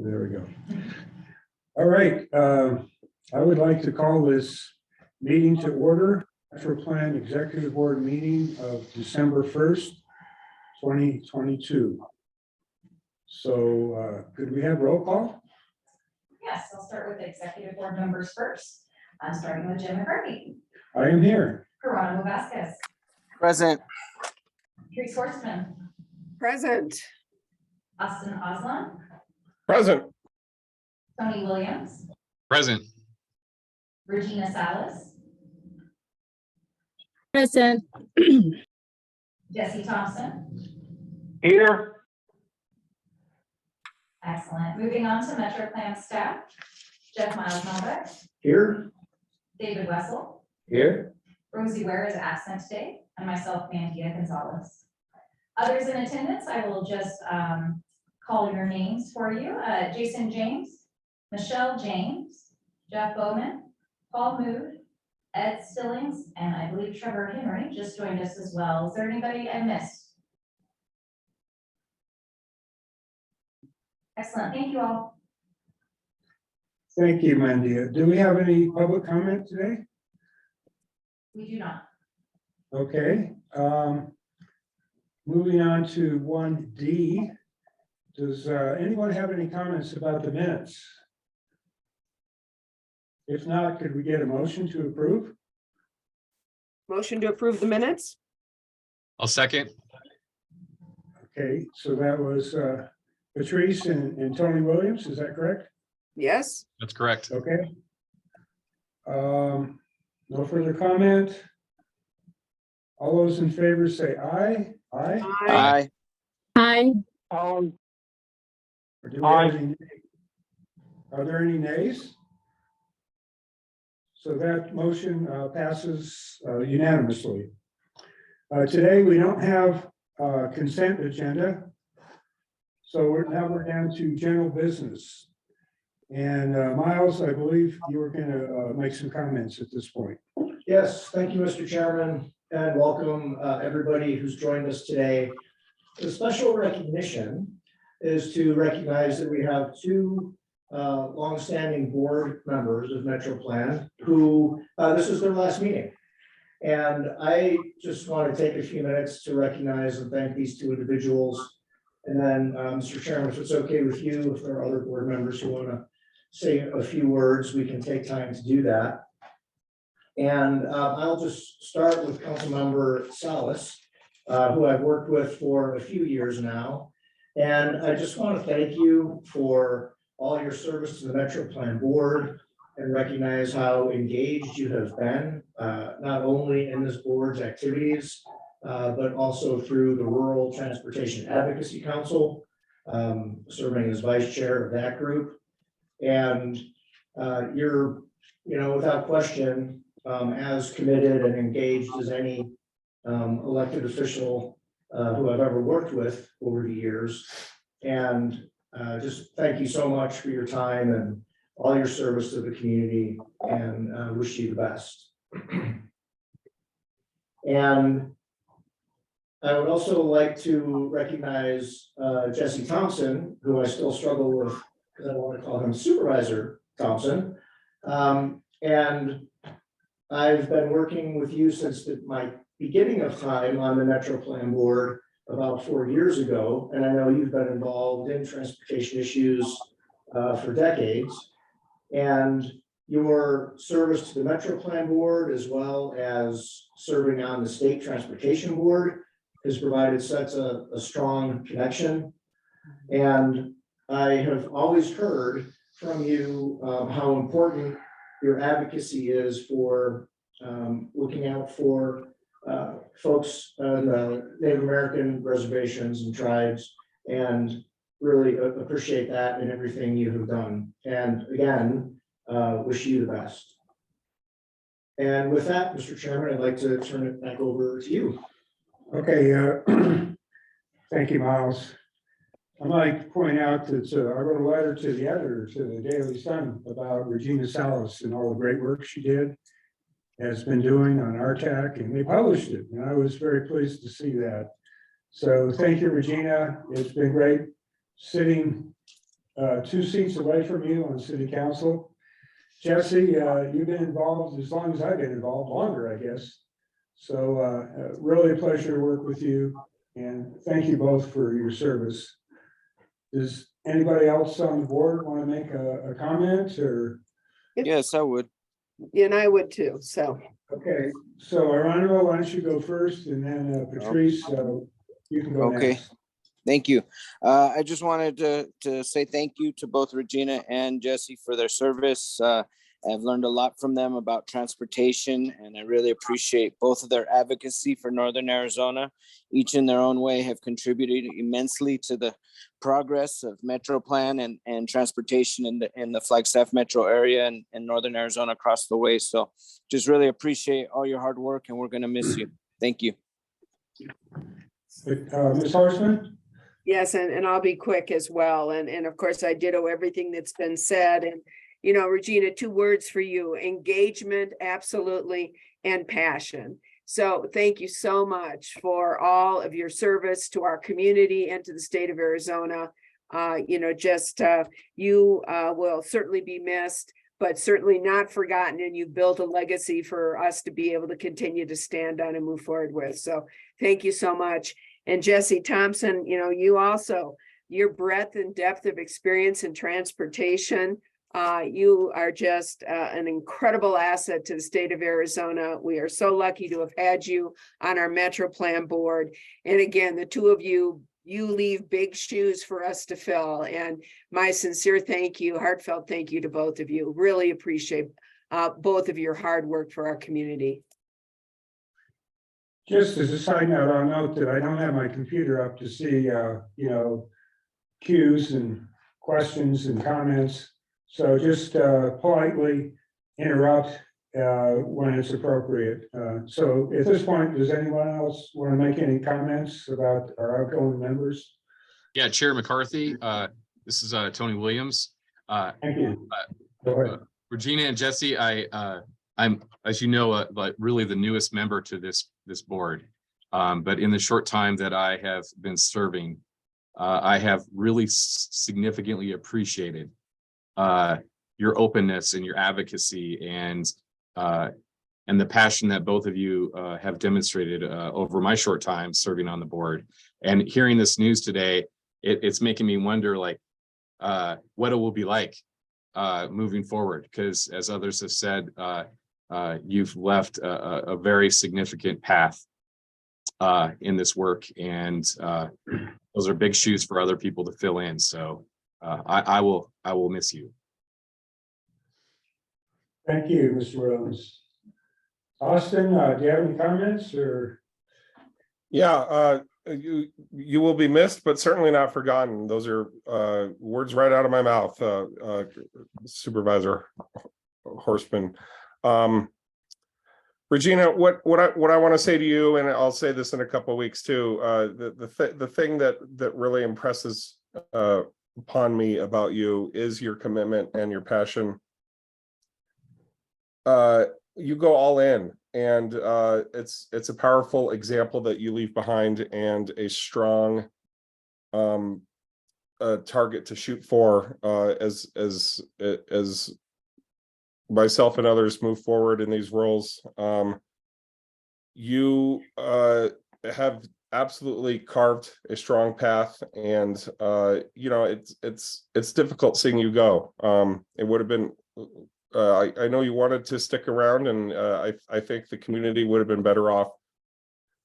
There we go. All right, I would like to call this meeting to order. Metro Plan Executive Board meeting of December 1st, 2022. So could we have roll call? Yes, I'll start with the executive board members first. I'm starting with Jim McCarthy, I am here. Geronimo Vasquez, Present. Teresa Horstman, Present. Austin Osland, Present. Tony Williams, Present. Regina Salas, Present. Jesse Thompson. Here. Excellent. Moving on to Metro Plan staff, Jeff Miles Malbeck, Here. David Wessel, Here. Rosie Ware is absent today, and myself, Mantia Gonzalez. Others in attendance, I will just call your names for you. Jason James, Michelle James, Jeff Bowman, Paul Mood, Ed Stillings, and I believe Trevor Henry just joined us as well. Is there anybody I missed? Excellent. Thank you all. Thank you, Mandia. Do we have any public comment today? We do not. Okay. Moving on to 1D. Does anyone have any comments about the minutes? If not, could we get a motion to approve? Motion to approve the minutes? I'll second. Okay, so that was Patrice and Tony Williams, is that correct? Yes. That's correct. Okay. No further comment. All those in favor say aye. Aye. Aye. Aye. Or do we have any nays? Are there any nays? So that motion passes unanimously. Today, we don't have a consent agenda. So now we're down to general business. And Miles, I believe you were going to make some comments at this point. Yes, thank you, Mr. Chairman, and welcome everybody who's joined us today. The special recognition is to recognize that we have two longstanding board members of Metro Plan who this is their last meeting. And I just want to take a few minutes to recognize and thank these two individuals. And then, Mr. Chairman, if it's okay with you, if there are other board members who want to say a few words, we can take time to do that. And I'll just start with Councilmember Salas, who I've worked with for a few years now. And I just want to thank you for all your service to the Metro Plan Board and recognize how engaged you have been, not only in this board's activities, but also through the Rural Transportation Advocacy Council, serving as vice chair of that group. And you're, without question, as committed and engaged as any elected official who I've ever worked with over the years. And just thank you so much for your time and all your service to the community, and wish you the best. And I would also like to recognize Jesse Thompson, who I still struggle with because I want to call him Supervisor Thompson. And I've been working with you since my beginning of time on the Metro Plan Board about 4 years ago. And I know you've been involved in transportation issues for decades. And your service to the Metro Plan Board, as well as serving on the State Transportation Board, has provided such a strong connection. And I have always heard from you how important your advocacy is for looking out for folks on the Native American reservations and tribes, and really appreciate that and everything you have done. And again, wish you the best. And with that, Mr. Chairman, I'd like to turn it back over to you. Okay, thank you, Miles. I'd like to point out that I wrote a letter to the editor, to the Daily Sun, about Regina Salas and all the great work she has been doing on RTAC, and they published it, and I was very pleased to see that. So thank you, Regina. It's been great sitting 2 seats away from you on city council. Jesse, you've been involved as long as I've been involved, longer, I guess. So really a pleasure to work with you, and thank you both for your service. Does anybody else on the board want to make a comment or? Yes, I would. And I would too, so. Okay, so Arundel, why don't you go first, and then Patrice, you can go Okay. next. Thank you. I just wanted to say thank you to both Regina and Jesse for their service. I've learned a lot from them about transportation, and I really appreciate both of their advocacy for Northern Arizona. Each in their own way have contributed immensely to the progress of Metro Plan and transportation in the Flagstaff metro area and Northern Arizona across the way. So just really appreciate all your hard work, and we're going to miss you. Thank you. Ms. Horstman? Yes, and I'll be quick as well. And of course, I ditto everything that's been said. And, you know, Regina, 2 words for you: engagement, absolutely, and passion. So thank you so much for all of your service to our community and to the state of Arizona. You know, just you will certainly be missed, but certainly not forgotten. And you've built a legacy for us to be able to continue to stand on and move forward with. So thank you so much. And Jesse Thompson, you know, you also, your breadth and depth of experience in transportation, you are just an incredible asset to the state of Arizona. We are so lucky to have had you on our Metro Plan board. And again, the 2 of you, you leave big shoes for us to fill. And my sincere thank you, heartfelt thank you to both of you. Really appreciate both of your hard work for our community. Just as a side note, I'll note that I don't have my computer up to see, you know, cues and questions and comments. So just politely interrupt when it's appropriate. So at this point, does anyone else want to make any comments about our outgoing members? Yeah, Chair McCarthy, this is Tony Williams. Thank you. Go ahead. Regina and Jesse, I'm, as you know, like really the newest member to this board. But in the short time that I have been serving, I have really significantly appreciated your openness and your advocacy and the passion that both of you have demonstrated over my short time serving on the board. And hearing this news today, it's making me wonder, like, what it will be like moving forward. Because as others have said, you've left a very significant path in this work, and those are big shoes for other people to fill in. So I will miss you. Thank you, Mr. Williams. Austin, do you have any comments or? Yeah, you will be missed, but certainly not forgotten. Those are words right out of my mouth, Supervisor Horstman. Regina, what I want to say to you, and I'll say this in a couple of weeks too. The thing that really impresses upon me about you is your commitment and your passion. You go all in, and it's a powerful example that you leave behind, and a strong target to shoot for as myself and others move forward in these roles. You have absolutely carved a strong path, and you know, it's difficult seeing you go. It would have been I know you wanted to stick around, and I think the community would have been better off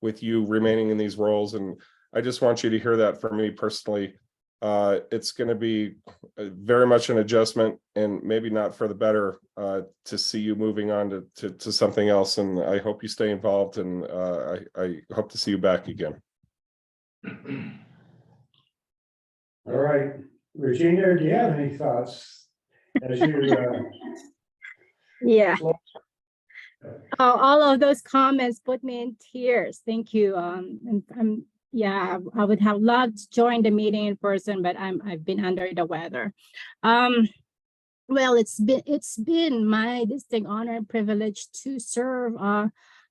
with you remaining in these roles. And I just want you to hear that from me personally. It's going to be very much an adjustment, and maybe not for the better, to see you moving on to something else. And I hope you stay involved, and I hope to see you back again. All right, Regina, do you have any thoughts as you? Yeah. All of those comments put me in tears. Thank you. And yeah, I would have loved to join the meeting in person, but I've been under the weather. Well, it's been my distinct honor and privilege to serve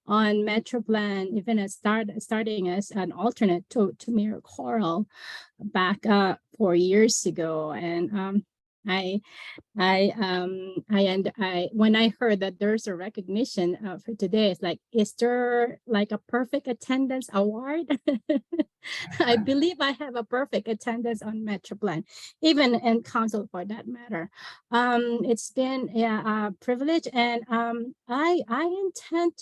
on Metroplan, even starting as an alternate to Mayor Coral back 4 years ago. And when I heard that there's a recognition for today, it's like, is there like a perfect attendance award? I believe I have a perfect attendance on Metroplan, even in council for that matter. It's been a privilege, and I intend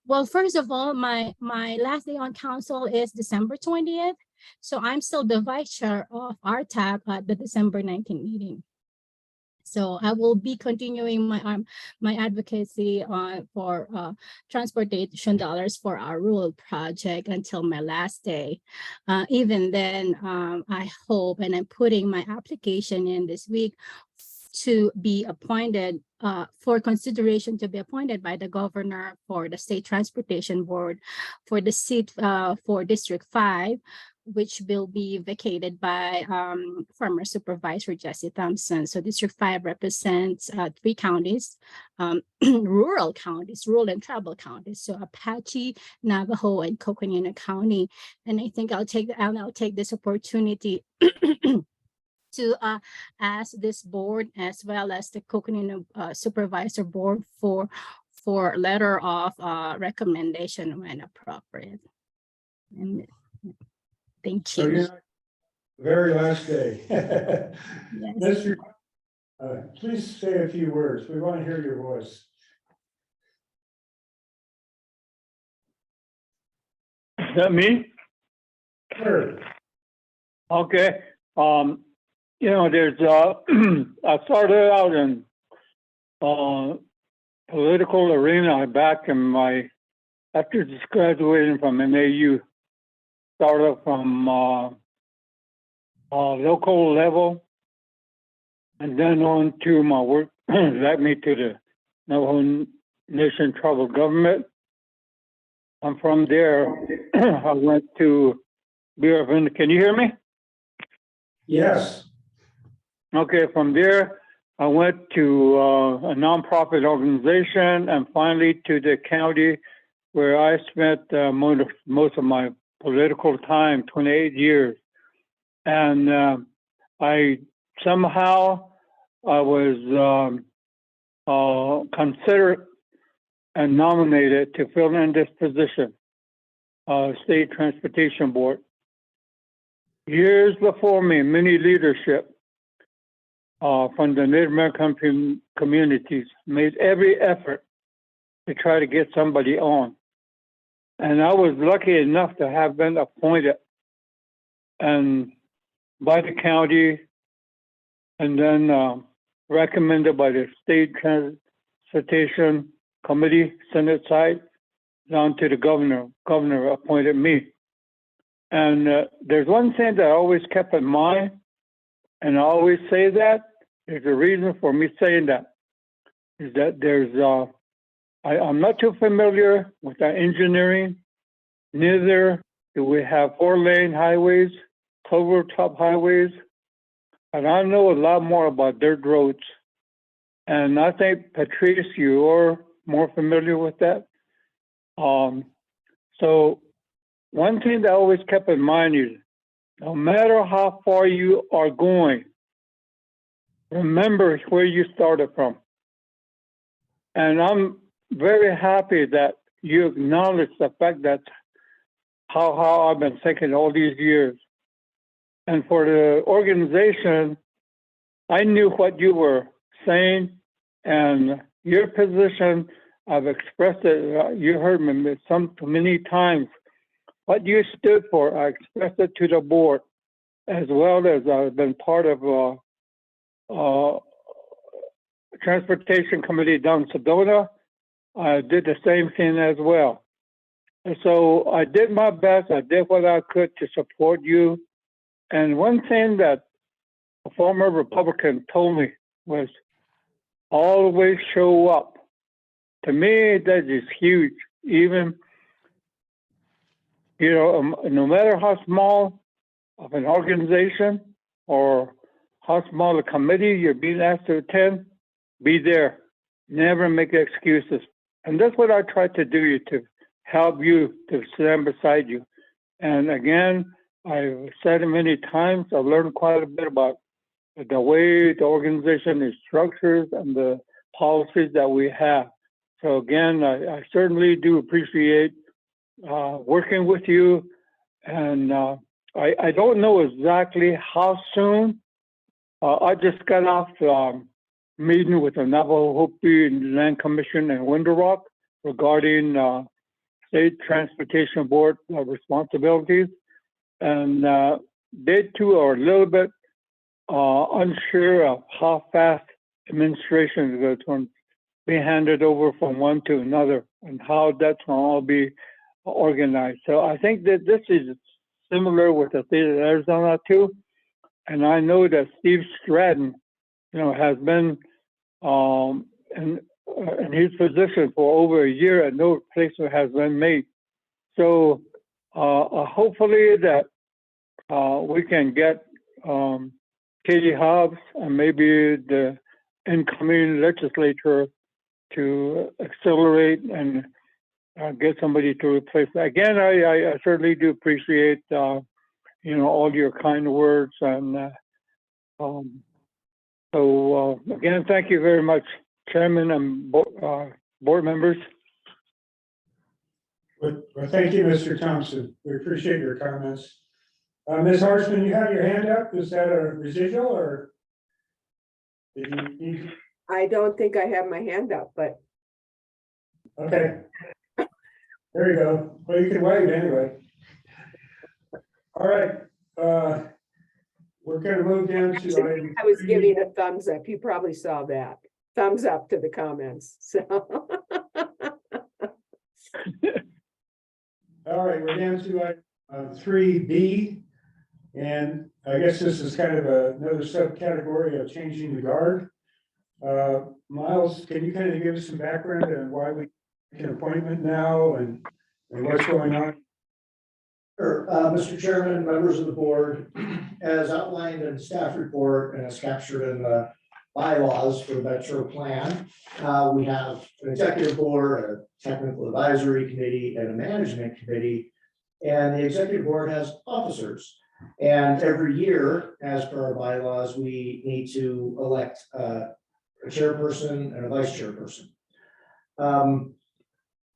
well, first of all, my last day on council is December 20th. So I'm still the vice chair of RTAP at the December 19th meeting. So I will be continuing my advocacy for transportation dollars for our rural project until my last day. Even then, I hope, and I'm putting my application in this week to be appointed for consideration to be appointed by the governor for the State Transportation Board for the seat for District 5, which will be vacated by former Supervisor Jesse Thompson. So District 5 represents 3 counties, rural counties, rural and tribal counties. So Apache, Navajo, and Coconino County. And I think I'll take this opportunity to ask this board as well as the Coconino Supervisor Board for letter of recommendation when appropriate. And thank So you. you're not- very last day. Yes. Mr. Please say a few words. We want to hear your voice. Is that me? Sure. Okay. You know, there's I started out in political arena back in my after just graduating from MAU. Started from local level, and then on to my work led me to the Navajo Nation tribal government. And from there, I went to Bureau of. Can you hear me? Yes. Okay, from there, I went to a nonprofit organization and finally to the county where I spent most of my political time, 28 years. And I was considered and nominated to fill in this position, State Transportation Board. Years before me, many leadership from the Native American communities made every effort to try to get somebody on. And I was lucky enough to have been appointed and by the county and then recommended by the State Transportation Committee, Senate side, down to the governor. Governor appointed me. And there's one thing that I always kept in mind, and I always say that, there's a reason for me saying that, is that I'm not too familiar with the engineering, neither do we have 4-lane highways, clover top highways, and I know a lot more about dirt roads. And I think, Patrice, you're more familiar with that. So one thing that I always kept in mind is, no matter how far you are going, remember where you started from. And I'm very happy that you acknowledge the fact that how I've been thinking all these years. And for the organization, I knew what you were saying and your position. I've expressed it. You heard me many times. What you stood for, I expressed it to the board, as well as I've been part of Transportation Committee down in Sedona. I did the same thing as well. And so I did my best. I did what I could to support you. And one thing that a former Republican told me was, always show up. To me, that is huge. Even, no matter how small of an organization or how small a committee you're being asked to attend, be there. Never make excuses. And that's what I try to do, to help you, to stand beside you. And again, I've said it many times, I've learned quite a bit about the way the organization is structured and the policies that we have. So again, I certainly do appreciate working with you. And I don't know exactly how soon. I just got off meeting with the Navajo Hopi Land Commission in Window Rock regarding State Transportation Board responsibilities. And they too are a little bit unsure of how fast administration is going to be handed over from one to another and how that's going to all be organized. So I think that this is similar with the state of Arizona too. And I know that Steve Stratton, has been in his position for over a year and no replacement has been made. So hopefully that we can get Katie Hobbs and maybe the incoming legislature to accelerate and get somebody to replace that. Again, I certainly do appreciate all your kind words, and so again, thank you very much, Chairman and board members. Well, thank you, Mr. Thompson. We appreciate your comments. Ms. Horstman, you have your hand up. Is that a residual or? Did you? I don't think I have my hand up, but Okay. There you go. Well, you can wave anyway. All right. We're gonna move down to item I was 3. giving a thumbs up. You probably saw that. Thumbs up to the comments, so. All right, we're down to 3B. And I guess this is kind of another subcategory of changing the guard. Miles, can you kind of give us some background on why we make an appointment now and what's going on? Sure. Mr. Chairman, members of the board, as outlined in the staff report and as captured in the bylaws for the Metro Plan, we have an executive board, a technical advisory committee, and a management committee. And the executive board has officers. And every year, as per our bylaws, we need to elect a chairperson and a vice chairperson.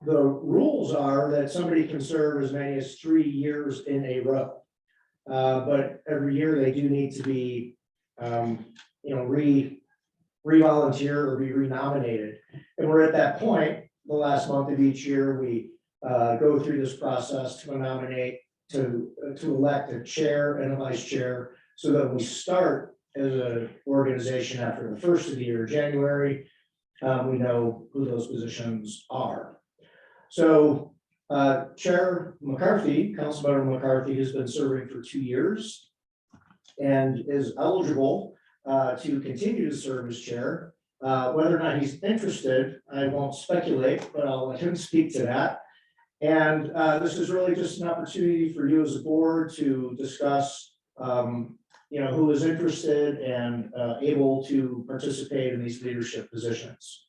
The rules are that somebody can serve as many as 3 years in a row. But every year they do need to be, re-volunteer or be renominated. And we're at that point, the last month of each year, we go through this process to nominate, to elect a chair and a vice chair, so that when we start as an organization after the first of the year, January, we know who those positions are. So Chair McCarthy, Councilmember McCarthy, has been serving for 2 years and is eligible to continue to serve as chair. Whether or not he's interested, I won't speculate, but I'll let him speak to that. And this is really just an opportunity for you as a board to discuss, who is interested and able to participate in these leadership positions.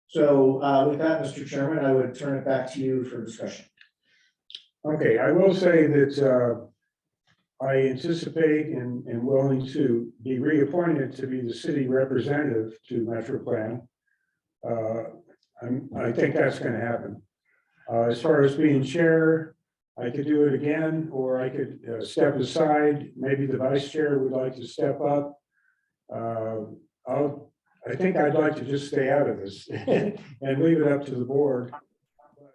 So with that, Mr. Chairman, I would turn it back to you for discussion. Okay, I will say that I anticipate and willing to be reappointed to be the city representative to Metro Plan. I think that's going to happen. As far as being chair, I could do it again, or I could step aside. Maybe the vice chair would like to step up. I think I'd like to just stay out of this and leave it up to the board.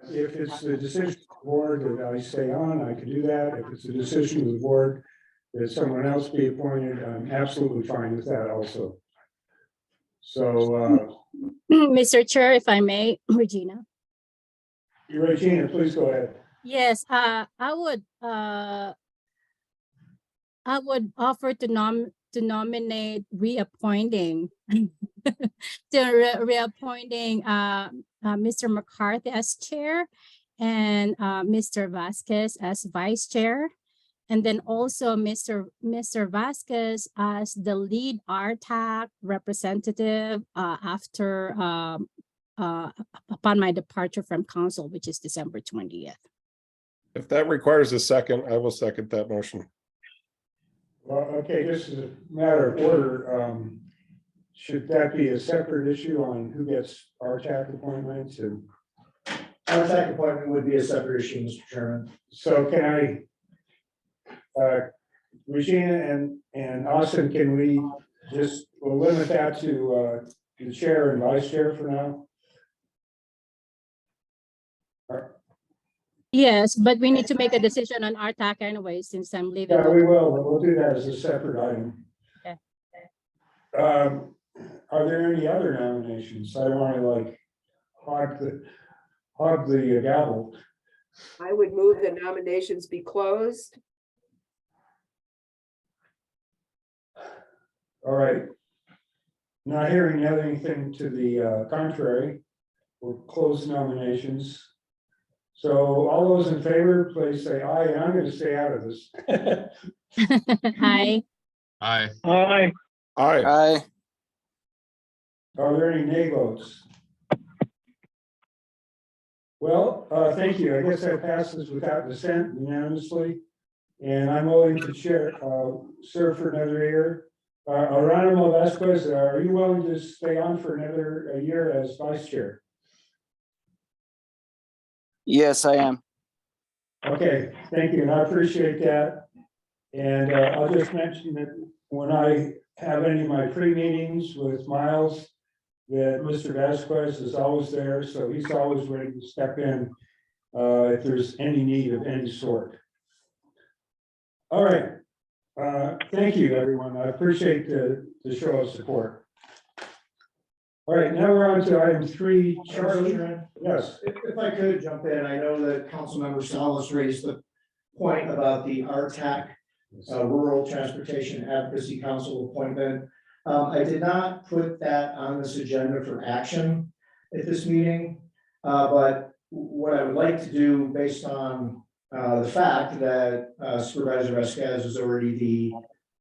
If it's the decision of the board that I stay on, I can do that. If it's a decision of the board that someone else be appointed, I'm absolutely fine with that also. So, Mr. Chair, if I may, Regina. Regina, please go ahead. Yes, I would offer to nominate reappointing reappointing Mr. McCarthy as chair and Mr. Vasquez as vice chair, and then also Mr. Vasquez as the lead RTAC representative after upon my departure from council, which is December 20th. If that requires a second, I will second that motion. Well, okay, just as a matter of order, should that be a separate issue on who gets RTAC appointments? And Our second appointment would be a separate issue, Mr. Chairman. so can Regina and Austin, can we just, we'll limit that to the chair and vice chair for now? Yes, but we need to make a decision on RTAC anyway, since I'm leaving. Yeah, we will, but we'll do that as a separate item. Okay. Are there any other nominations? I don't want to like hog the gavel. I would move the nominations be closed. All right. Not hearing anything to the contrary, we'll close nominations. So all those in favor, please say aye, and I'm going to stay out of this. Hi. Aye. Aye. Aye. Aye. Are there any nay votes? Well, thank you. I guess that passes without dissent unanimously. And I'm willing to serve for another year. Geronimo Vasquez, are you willing to stay on for another year as vice chair? Yes, I am. Okay, thank you, and I appreciate that. And I'll just mention that when I have any of my pre-meetings with Miles, that Mr. Vasquez is always there, so he's always ready to step in if there's any need of any sort. All right, thank you, everyone. I appreciate the show of support. All right, now we're on to item 3, Charlie. Yes. If I could jump in, I know that Councilmember Salas raised the point about the RTAC, Rural Transportation Advocacy Council appointment. I did not put that on this agenda for action at this meeting. But what I would like to do, based on the fact that Supervisor Vasquez is already the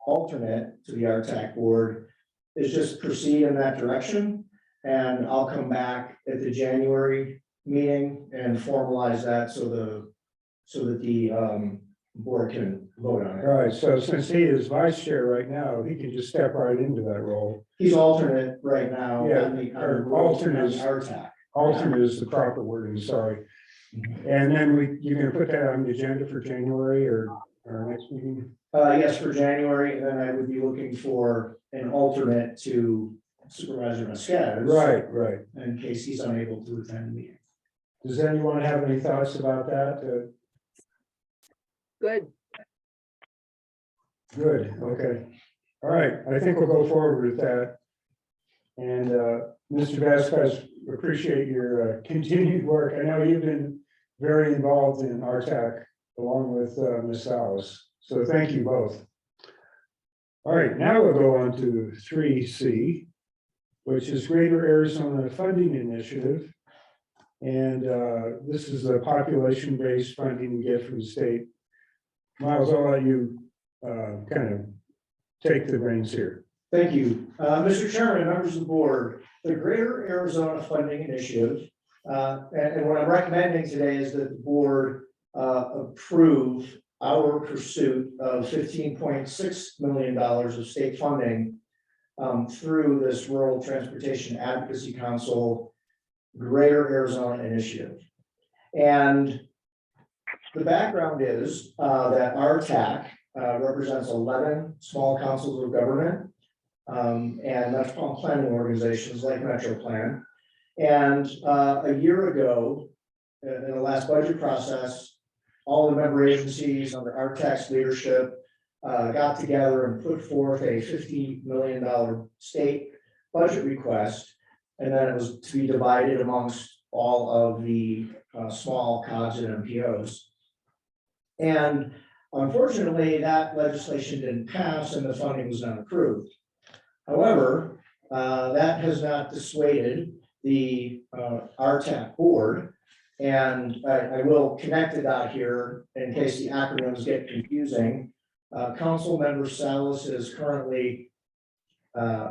alternate to the RTAC board, is just proceed in that direction. And I'll come back at the January meeting and formalize that so that the board can vote on All it. right, so since he is vice chair right now, he can just step right into that role. He's alternate right now. Yeah, on the- or alternate is- RTAC. Alternate is the proper wording, sorry. And then you're gonna put that on the agenda for January or our next meeting? Yes, for January, and then I would be looking for an alternate to Supervisor Vasquez. Right. In case he's unable to attend the meeting. Does anyone have any thoughts about that? Good. Good, okay. All right, I think we'll go forward with that. And Mr. Vasquez, appreciate your continued work. I know you've been very involved in RTAC along with Ms. Salas. So thank you both. All right, now we'll go on to 3C, which is Greater Arizona Funding Initiative. And this is the population-based funding we get from the state. Miles, I'll let you kind of take the reins here. Thank you. Mr. Chairman, members of the board, the Greater Arizona Funding Initiative, and what I'm recommending today is that the board approve our pursuit of $15.6 million of state funding through this Rural Transportation Advocacy Council Greater Arizona Initiative. And the background is that RTAC represents 11 small councils of government and metropolitan planning organizations like MetroPlan. And a year ago, in the last budget process, all the member agencies under RTAC's leadership got together and put forth a $50 million state budget request. And then it was to be divided amongst all of the small COGs and MPOs. And unfortunately, that legislation didn't pass and the funding was not approved. However, that has not dissuaded the RTAC board. And I will connect it out here in case the acronyms get confusing. Council member Salas is currently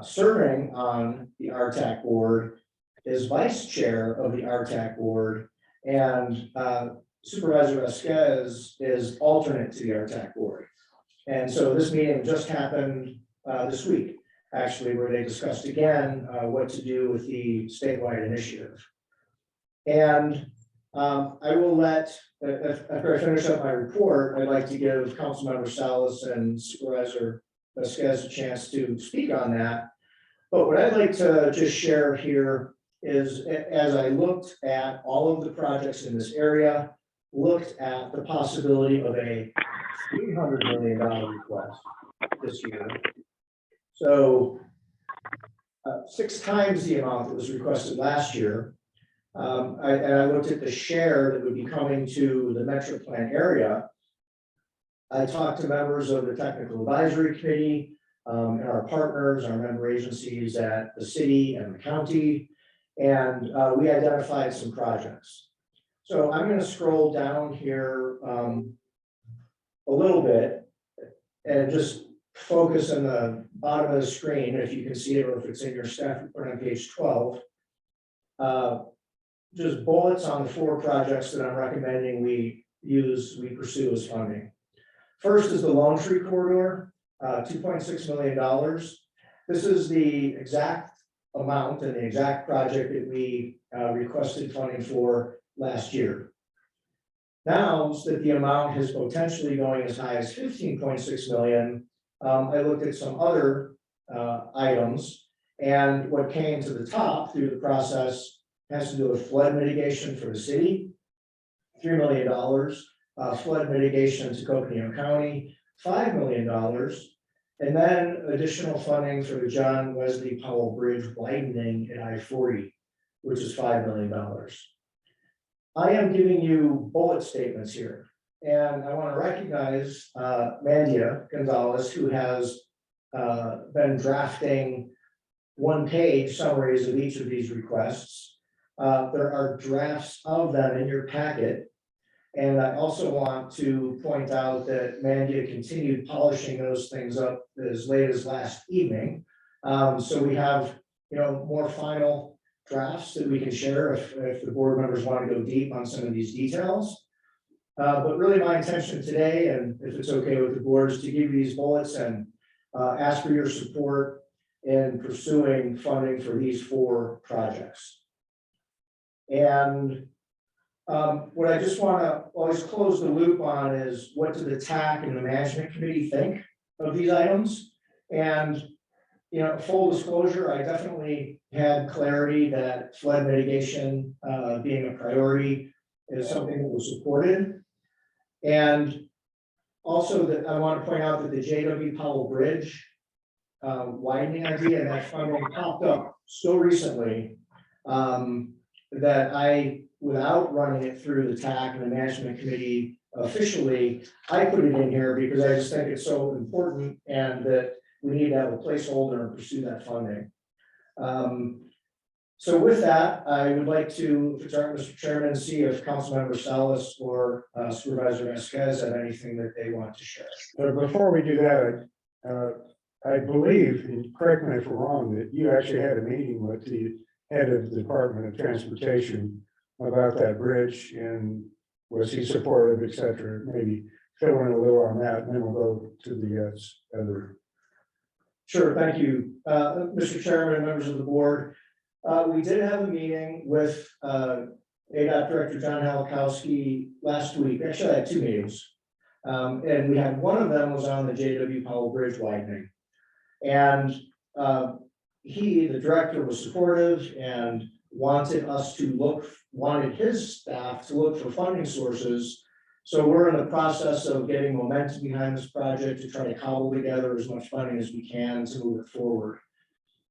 serving on the RTAC board is vice chair of the RTAC board, and Supervisor Vasquez is alternate to the RTAC board. And so this meeting just happened this week, actually, where they discussed again what to do with the statewide initiative. And I will let, after I finish up my report, I'd like to give Councilmember Salas and Supervisor Vasquez a chance to speak on that. But what I'd like to just share here is, as I looked at all of the projects in this area, looked at the possibility of a $300 million request this year. So 6 times the amount that was requested last year. I looked at the share that would be coming to the Metro Plan area. I talked to members of the Technical Advisory Committee, and our partners, our member agencies at the city and the county, and we identified some projects. So I'm going to scroll down here a little bit and just focus on the bottom of the screen, if you can see it, or if it's in your staff report on page 12. Just bullets on the 4 projects that I'm recommending we pursue as funding. First is the Lone Tree Corridor, $2.6 million. This is the exact amount and the exact project that we requested funding for last year. Now that the amount is potentially going as high as 15.6 million, I looked at some other items, and what came to the top through the process has to do with flood mitigation for the city, $3 million, flood mitigation to Coconino County, $5 million, and then additional funding for the John Wesley Powell Bridge widening at I-40, which is $5 million. I am giving you bullet statements here, and I want to recognize Mandia Gonzalez, who has been drafting one-page summaries of each of these requests. There are drafts of them in your packet. And I also want to point out that Mandia continued polishing those things up as late as last evening. So we have, more final drafts that we can share if the board members want to go deep on some of these details. But really my intention today, and if it's okay with the board, is to give you these bullets and ask for your support in pursuing funding for these 4 projects. And what I just want to always close the loop on is, what did the TAC and the management committee think of these items? And, full disclosure, I definitely had clarity that flood mitigation being a priority is something that was supported. And also that I want to point out that the J.W. Powell Bridge widening idea, and that funding popped up so recently that I, without running it through the TAC and the management committee officially, I put it in here because I just think it's so important and that we need to have a placeholder and pursue that funding. So with that, I would like to, if it's all right, Mr. Chairman, see if Councilmember Salas or Supervisor Vasquez have anything that they want to share. Before we do that, I believe, and correct me if I'm wrong, that you actually had a meeting with the head of the Department of Transportation about that bridge, and was he supportive, et cetera? Maybe fill in a little on that, and then we'll go to the other. Sure, thank you. Mr. Chairman and members of the board. We did have a meeting with ADOT Director John Halakowski last week. Actually, I had 2 meetings. And we had, one of them was on the J.W. Powell Bridge widening. And the director was supportive and wanted his staff to look for funding sources. So we're in the process of getting momentum behind this project to try to cobble together as much funding as we can to move it forward.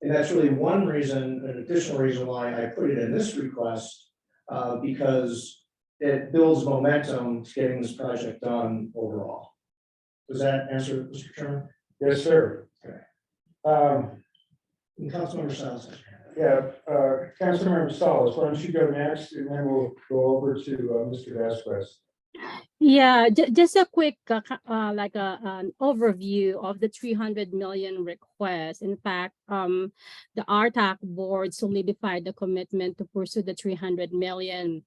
And that's really one reason, an additional reason why I put it in this request, because it builds momentum to getting this project done overall. Does that answer, Mr. Chairman? Yes, sir. Okay. And Councilmember Salas. Yeah, Councilmember Salas, why don't you go next, and then we'll go over to Mr. Vasquez. Yeah, just a quick, an overview of the 300 million request. In fact, the RTAC board solidified the commitment to pursue the 300 million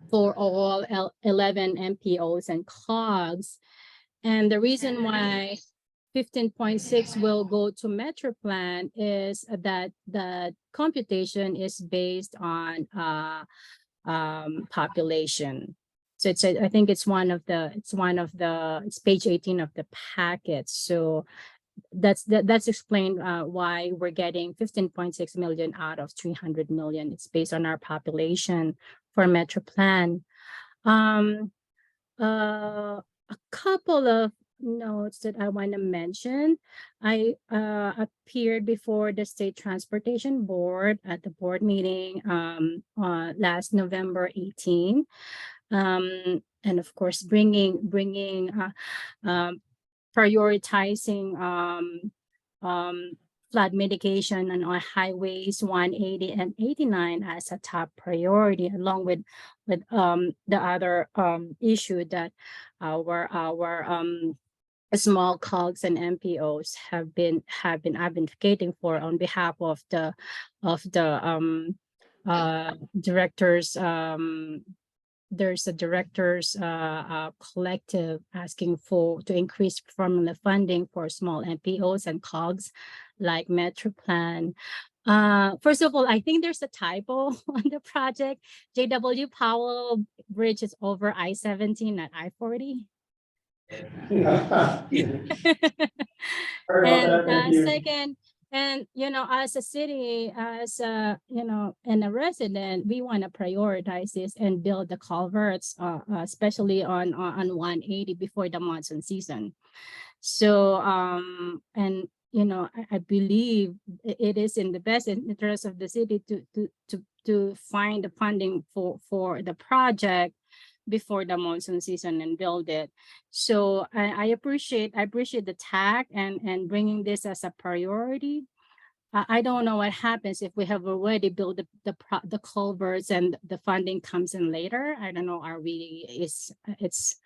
for all 11 MPOs and COGS. And the reason why 15.6 will go to MetroPlan is that the computation is based on population. So I think it's it's page 18 of the packet. So that's explained why we're getting 15.6 million out of 300 million. It's based on our population for MetroPlan. A couple of notes that I want to mention. I appeared before the State Transportation Board at the board meeting last November 18. And of course, prioritizing flood mitigation on our highways 180 and 89 as a top priority, along with the other issue that our small COGS and MPOs have been advocating for on behalf of the directors. There's a directors collective asking to increase formula funding for small MPOs and COGS like MetroPlan. First of all, I think there's a typo on the project. J.W. Powell Bridge is over I-17, not I-40. Second, and as a city, as and a resident, we want to prioritize this and build the culverts, especially on 180 before the monsoon season. So and I believe it is in the best interest of the city to find the funding for the project before the monsoon season and build it. So I appreciate the TAC and bringing this as a priority. I don't know what happens if we have already built the culverts and the funding comes in later. I don't know. I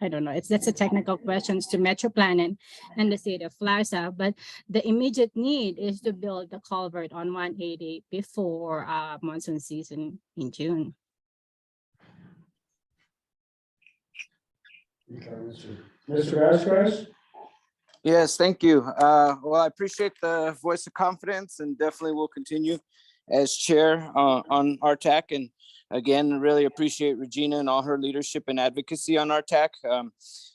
don't know. That's a technical questions to MetroPlan and the state of Plaza. But the immediate need is to build the culvert on 180 before monsoon season in June. Okay, Mr. Vasquez? Yes, thank you. Well, I appreciate the voice of confidence and definitely will continue as chair on RTAC. And again, really appreciate Regina and all her leadership and advocacy on RTAC.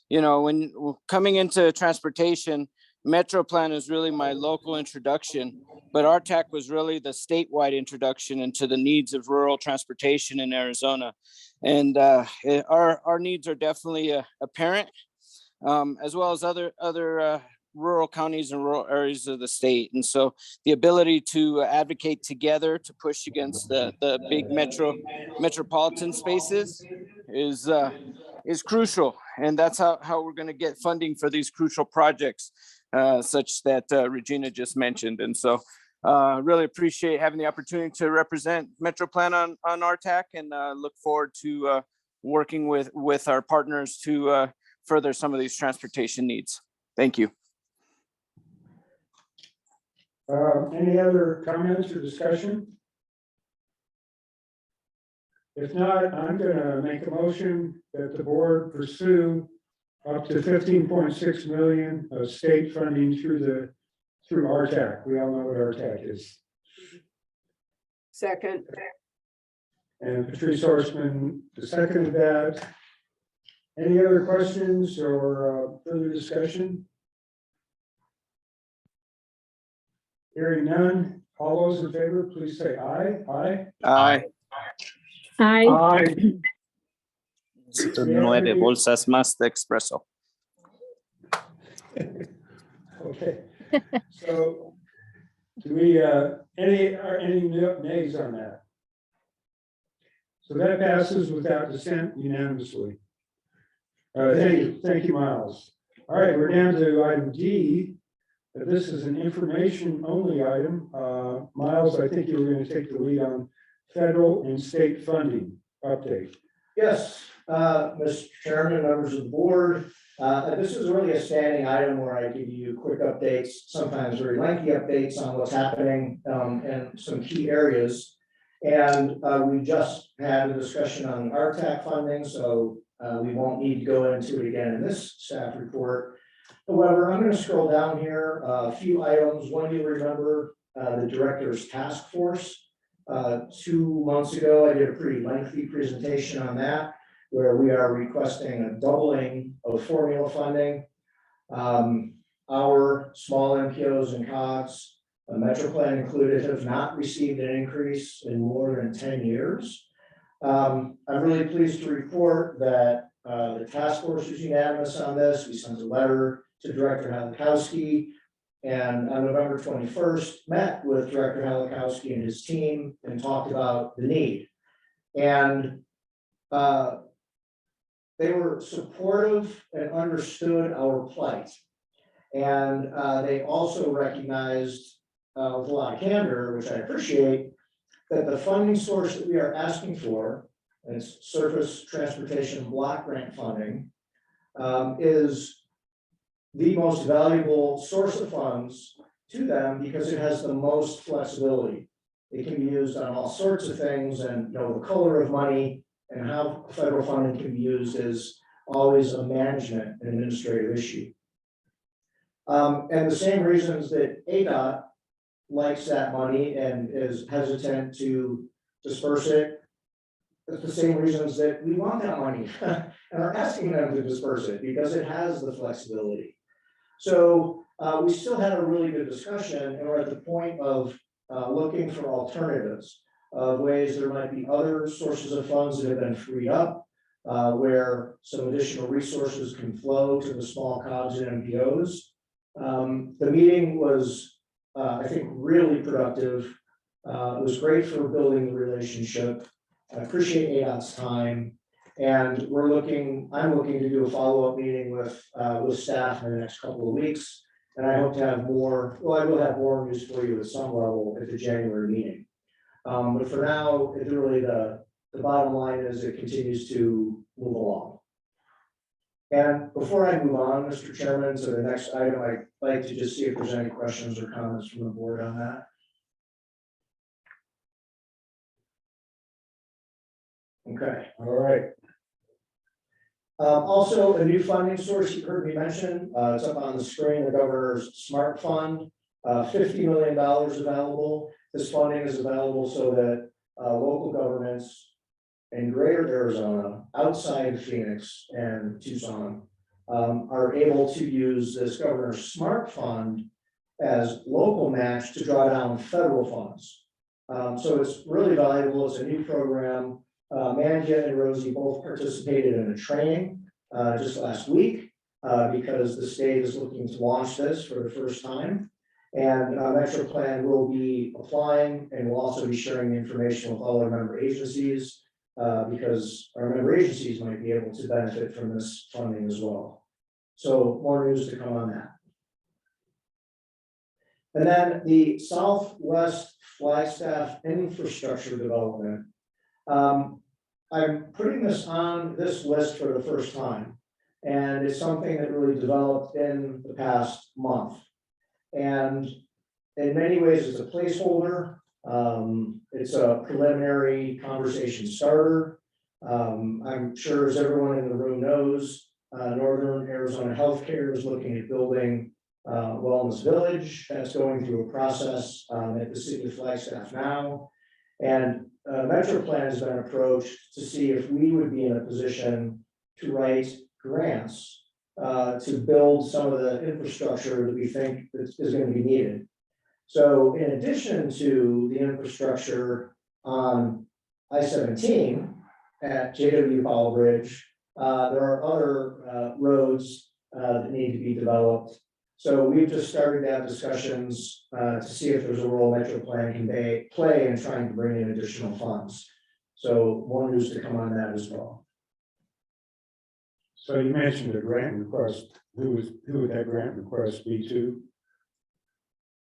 When coming into transportation, MetroPlan is really my local introduction, but RTAC was really the statewide introduction into the needs of rural transportation in Arizona. And our needs are definitely apparent. As well as other rural counties and rural areas of the state. And so the ability to advocate together to push against the big metropolitan spaces is crucial. And that's how we're going to get funding for these crucial projects, such that Regina just mentioned. And so really appreciate having the opportunity to represent MetroPlan on RTAC, and look forward to working with our partners to further some of these transportation needs. Thank you. Any other comments or discussion? If not, I'm going to make a motion that the board pursue up to 15.6 million of state funding through RTAC. We all know what RTAC is. Second. And Patrice Horstman seconded that. Any other questions or further discussion? Hearing none, all those in favor, please say aye. Aye. Aye. Aye. 9 bolsas más de expreso. Okay. So do we, any nays on that? So that passes without dissent unanimously. Thank you, Miles. All right, we're down to item D. This is an information only item. Miles, I think you were going to take the lead on federal and state funding update. Yes, Mr. Chairman, members of the board, this is really a standing item where I give you quick updates, sometimes very lengthy updates on what's happening in some key areas. And we just had a discussion on RTAC funding, so we won't need to go into it again in this staff report. However, I'm going to scroll down here, a few items. One, you remember the director's task force. 2 months ago, I did a pretty lengthy presentation on that, where we are requesting a doubling of formula funding. Our small MPOs and COGS, Metro Plan included, have not received an increase in more than 10 years. I'm really pleased to report that the task force was unanimous on this. We sent a letter to Director Halikowski, and on November 21st, met with Director Halikowski and his team and talked about the need. And they were supportive and understood our plight. And they also recognized with a lot of candor, which I appreciate, that the funding source that we are asking for, and it's surface transportation block grant funding, is the most valuable source of funds to them because it has the most flexibility. It can be used on all sorts of things, and the color of money and how federal funding can be used is always a management and administrative issue. And the same reasons that ADOT likes that money and is hesitant to disperse it, it's the same reasons that we want that money and are asking them to disperse it because it has the flexibility. So we still had a really good discussion, and we're at the point of looking for alternatives, ways there might be other sources of funds that have been freed up, where some additional resources can flow to the small COGS and MPOs. The meeting was, I think, really productive. It was great for building the relationship. I appreciate ADOT's time. And I'm looking to do a follow-up meeting with staff in the next couple of weeks. And I hope to have more, well, I will have more news for you at some level at the January meeting. But for now, it's really the bottom line is it continues to move along. And before I move on, Mr. Chairman, to the next item, I'd like to just see if there's any questions or comments from the board on that. Okay, all right. Also, a new funding source you heard me mention, it's up on the screen, the governor's SMART Fund, $50 million available. This funding is available so that local governments in greater Arizona, outside Phoenix and Tucson, are able to use this governor's SMART Fund as local match to draw down federal funds. So it's really valuable. It's a new program. Mangia and Rosie both participated in a training just last week because the state is looking to launch this for the first time. And Metro Plan will be applying and will also be sharing the information with all our member agencies because our member agencies might be able to benefit from this funding as well. So more news to come on that. And then the Southwest Flagstaff infrastructure development. I'm putting this on this list for the first time, and it's something that really developed in the past month. And in many ways, it's a placeholder. It's a preliminary conversation starter. I'm sure, as everyone in the room knows, Northern Arizona Healthcare is looking at building Wellness Village. That's going through a process at the city of Flagstaff now. And Metro Plan has been approached to see if we would be in a position to write grants to build some of the infrastructure that we think is going to be needed. So in addition to the infrastructure on I-17 at JW Powell Bridge, there are other roads that need to be developed. So we've just started to have discussions to see if there's a role Metro Plan can play in trying to bring in additional funds. So more news to come on that as well. So you mentioned a grant request. Who would that grant request be to?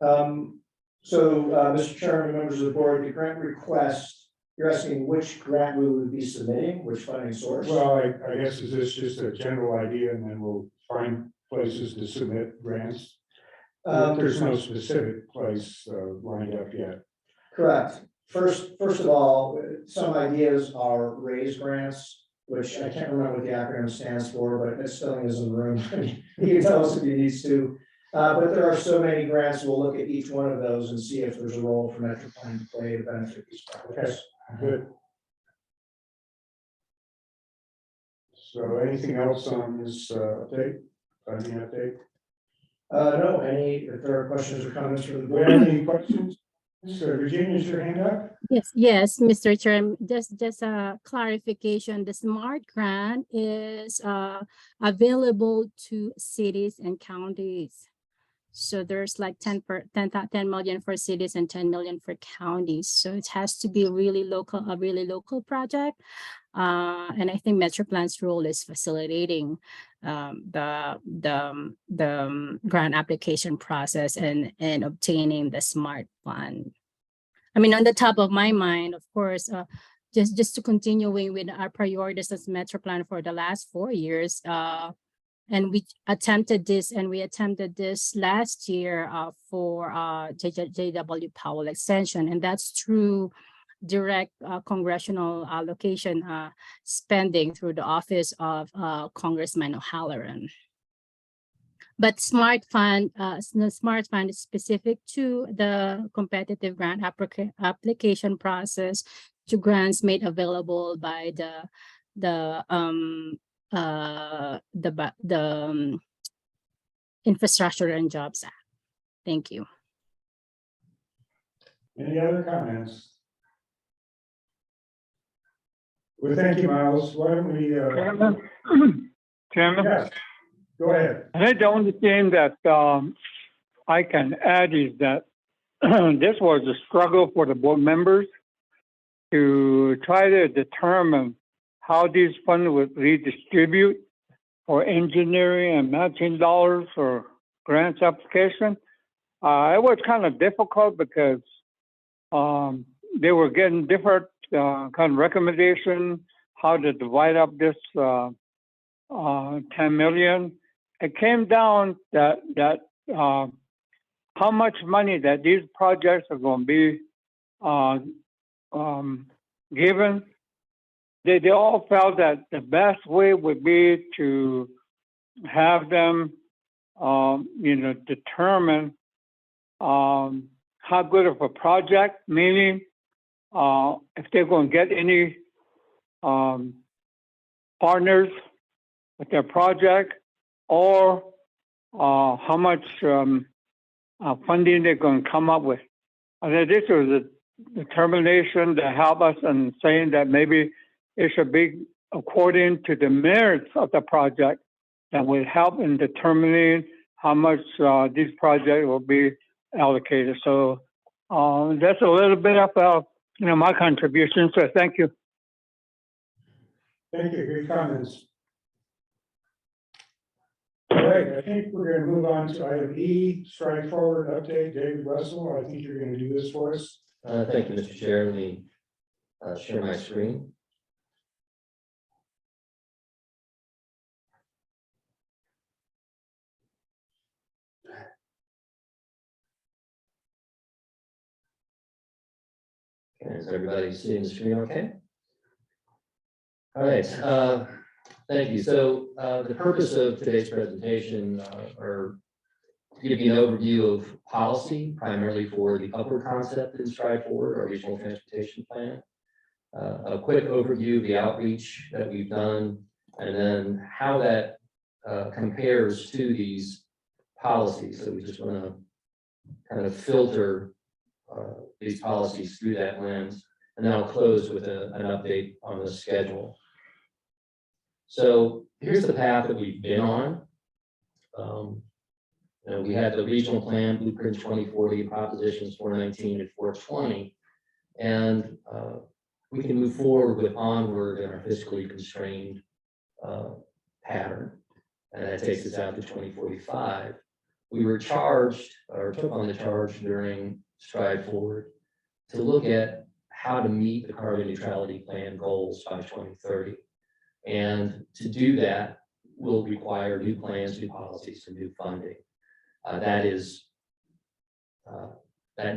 Mr. Chairman, members of the board, the grant request You're asking which grant we would be submitting, which funding source? Well, I guess is this just a general idea and then we'll find places to submit grants? There's no specific place lined up yet. Correct. First of all, some ideas are raise grants, which I can't remember what the acronym stands for, but Ms. Stilling is in the room. He can tell us if he needs to. But there are so many grants, we'll look at each one of those and see if there's a role for MetroPlan to play to benefit these projects. Good. So anything else on this update? Funding update? No, if there are questions or comments from the Do we have board? any questions? So Virginia, is your hand up? Yes, Mr. Chair, just a clarification. The SMART grant is available to cities and counties. So there's like 10 million for cities and 10 million for counties. So it has to be a really local project. And I think MetroPlan's role is facilitating the grant application process and obtaining the SMART fund. I mean, on the top of my mind, of course, just to continuing with our priorities as MetroPlan for the last 4 years. And we attempted this last year for JW Powell extension, and that's through direct congressional allocation spending through the office of Congressman O'Halloran. But SMART Fund, the SMART Fund is specific to the competitive grant application process to grants made available by the Infrastructure and Jobs Act. Thank you. Any other comments? Well, thank you, Miles. Why don't we, Chairman, yes, go ahead. I think the only thing that I can add is that this was a struggle for the board members to try to determine how these funds would redistribute for engineering and matching dollars for grants application. It was kind of difficult because they were getting different kind of recommendation how to divide up this 10 million. It came down that how much money that these projects are going to be given. They all felt that the best way would be to have them, determine how good of a project, meaning if they're going to get any partners with their project, or how much funding they're going to come up with. I think this was a determination to help us in saying that maybe it should be according to the merits of the project that will help in determining how much these projects will be allocated. So that's a little bit of my contribution. So thank you. Thank you. Great comments. All right, I think we're going to move on to item E, stride forward update. David Russell, I think you're going to do this for us. Thank you, Mr. Chair. Let me share my screen. Okay, is everybody seeing the screen okay? All right, thank you. So the purpose of today's presentation are to give you an overview of policy, primarily for the upward concept in Stride Forward, our regional transportation plan. A quick overview of the outreach that we've done, and then how that compares to these policies. So we just want to kind of filter these policies through that lens. And then I'll close with an update on the schedule. So here's the path that we've been on. We had the regional plan, Blueprint 2040, propositions 419 and 420, and we can move forward with onward in our fiscally constrained pattern, and that takes us out to 2045. We were charged, or took on the charge during Stride Forward, to look at how to meet the carbon neutrality plan goals by 2030. And to do that will require new plans, new policies, and new funding. That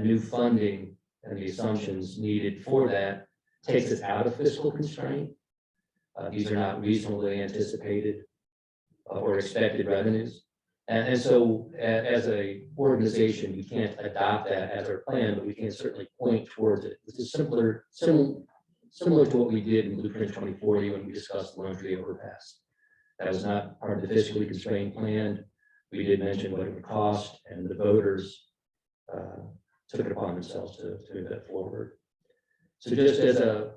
new funding and the assumptions needed for that takes us out of fiscal constraint. These are not reasonably anticipated or expected revenues. And so as a organization, we can't adopt that as our plan, but we can certainly point towards it. This is similar to what we did in Blueprint 2040 when we discussed the Lone Tree Overpass. That was not part of the fiscally constrained plan. We did mention what it would cost, and the voters took it upon themselves to move that forward. So just as a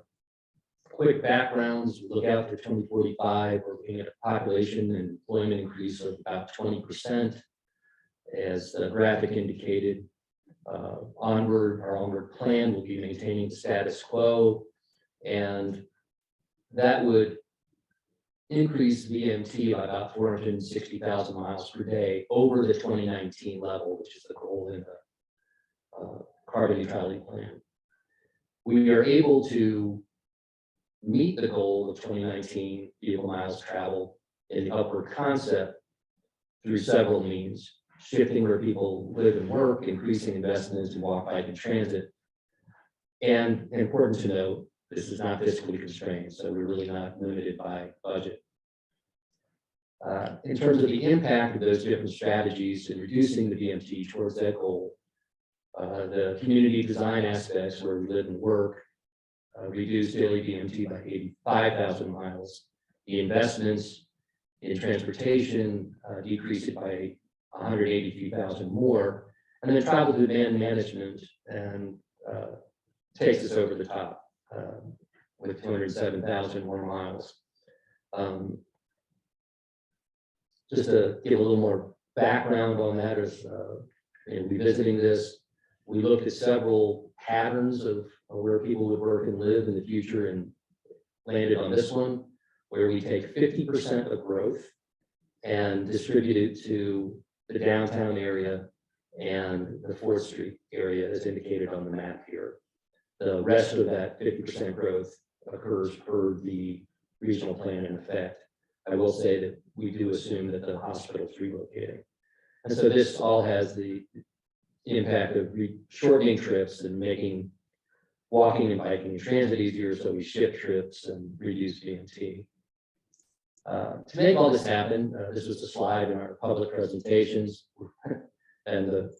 quick background, as we look out to 2045, we're looking at a population and employment increase of about 20%. As the graphic indicated, our onward plan will be maintaining the status quo, and that would increase VMT by about 460,000 miles per day over the 2019 level, which is the goal in the carbon neutrality plan. We are able to meet the goal of 2019 vehicle miles traveled in the upward concept through several means: shifting where people live and work, increasing investments in walk, bike, and transit. And important to note, this is not fiscally constrained, so we're really not limited by budget. In terms of the impact of those different strategies in reducing the VMT towards that goal, the community design aspects where we live and work reduce daily VMT by 85,000 miles. The investments in transportation decrease it by 183,000 more. And then travel demand management and takes us over the top with 207,000 more miles. Just to give a little more background on that, as revisiting this, we looked at several patterns of where people would work and live in the future and landed on this one, where we take 50% of growth and distribute it to the downtown area and the 4th Street area as indicated on the map here. The rest of that 50% growth occurs per the regional plan in effect. I will say that we do assume that the hospital is relocating. And so this all has the impact of shortening trips and making walking and biking and transit easier, so we shift trips and reduce VMT. To make all this happen, this was a slide in our public presentations, and the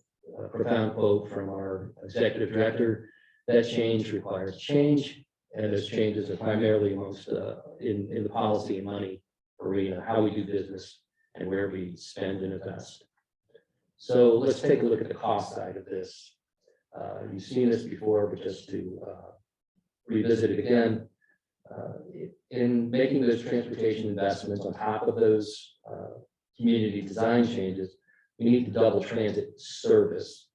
profound quote from our executive director: that change requires change, and those changes are primarily amongst in the policy and money arena, how we do business and where we spend and invest. So let's take a look at the cost side of this. You've seen this before, but just to revisit it again, in making those transportation investments on top of those community design changes, we need to double transit service.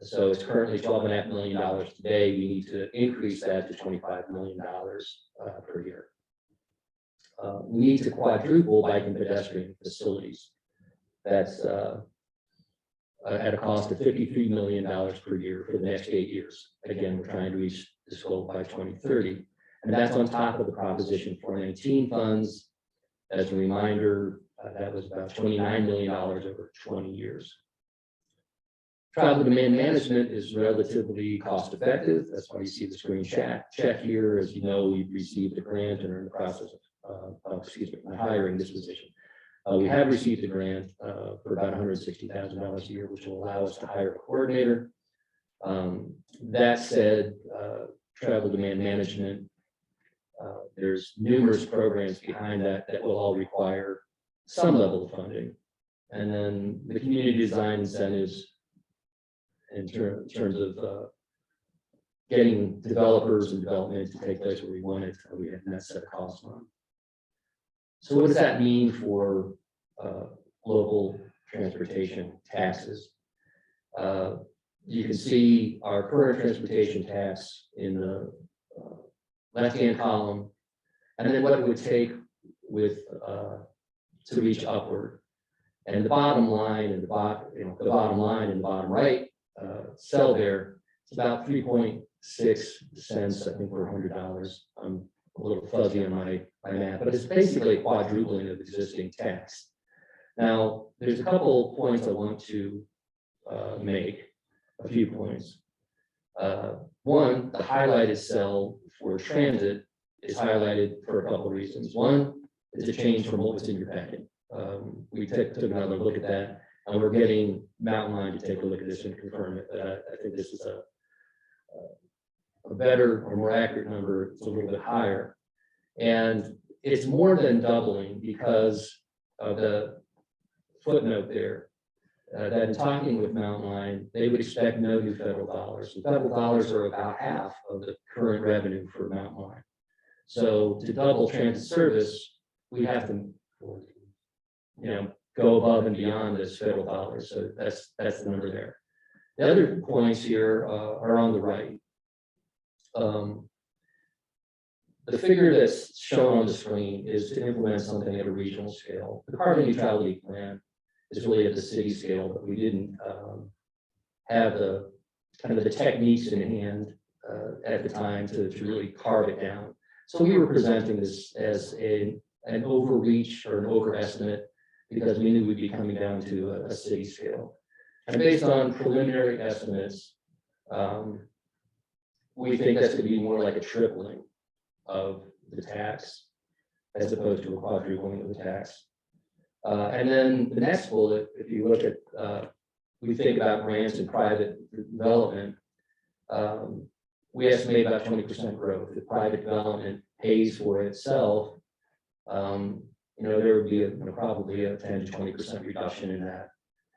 So it's currently $12.5 million today. We need to increase that to $25 million per year. We need to quadruple bike and pedestrian facilities. That's at a cost of $53 million per year for the next 8 years. Again, we're trying to reach this goal by 2030. And that's on top of the Proposition 419 funds. As a reminder, that was about $29 million over 20 years. Travel demand management is relatively cost effective. That's why you see the green check here. As you know, we've received a grant and are in the process of hiring this position. We have received a grant for about $160,000 a year, which will allow us to hire a coordinator. That said, travel demand management, there's numerous programs behind that that will all require some level of funding. And then the community design incentives in terms of getting developers and development to take place where we want it, we have that set of costs on. So what does that mean for local transportation taxes? You can see our current transportation tax in the left-hand column, and then what it would take with to reach upward. And the bottom line and the bottom line in the bottom right cell there, it's about 3.2 cents, I think, per $100. I'm a little fuzzy on my math, but it's basically a quadrupling of existing tax. Now, there's a couple points I want to make, a few points. One, the highlighted cell for transit is highlighted for a couple of reasons. One is a change from what was in your packet. We took another look at that, and we're getting Mountain Line to take a look at this and confirm it. But I think this is a better or more accurate number. It's a little bit higher. And it's more than doubling because of the footnote there. That in talking with Mountain Line, they would expect no new federal dollars. The federal dollars are about half of the current revenue for Mountain Line. So to double transit service, we have to, go above and beyond those federal dollars. So that's the number there. The other points here are on the right. The figure that's shown on the screen is to implement something at a regional scale. The carbon neutrality plan is really at the city scale, but we didn't have the kind of the techniques in hand at the time to really carve it down. So we were presenting this as an overreach or an overestimate because we knew we'd be coming down to a city scale. And based on preliminary estimates, we think that's going to be more like a tripling of the tax as opposed to a quadrupling of the tax. And then the next bullet, if you look at, we think about grants and private development, we estimate about 20% growth. If private development pays for itself, there would be probably a 10 to 20% reduction in that.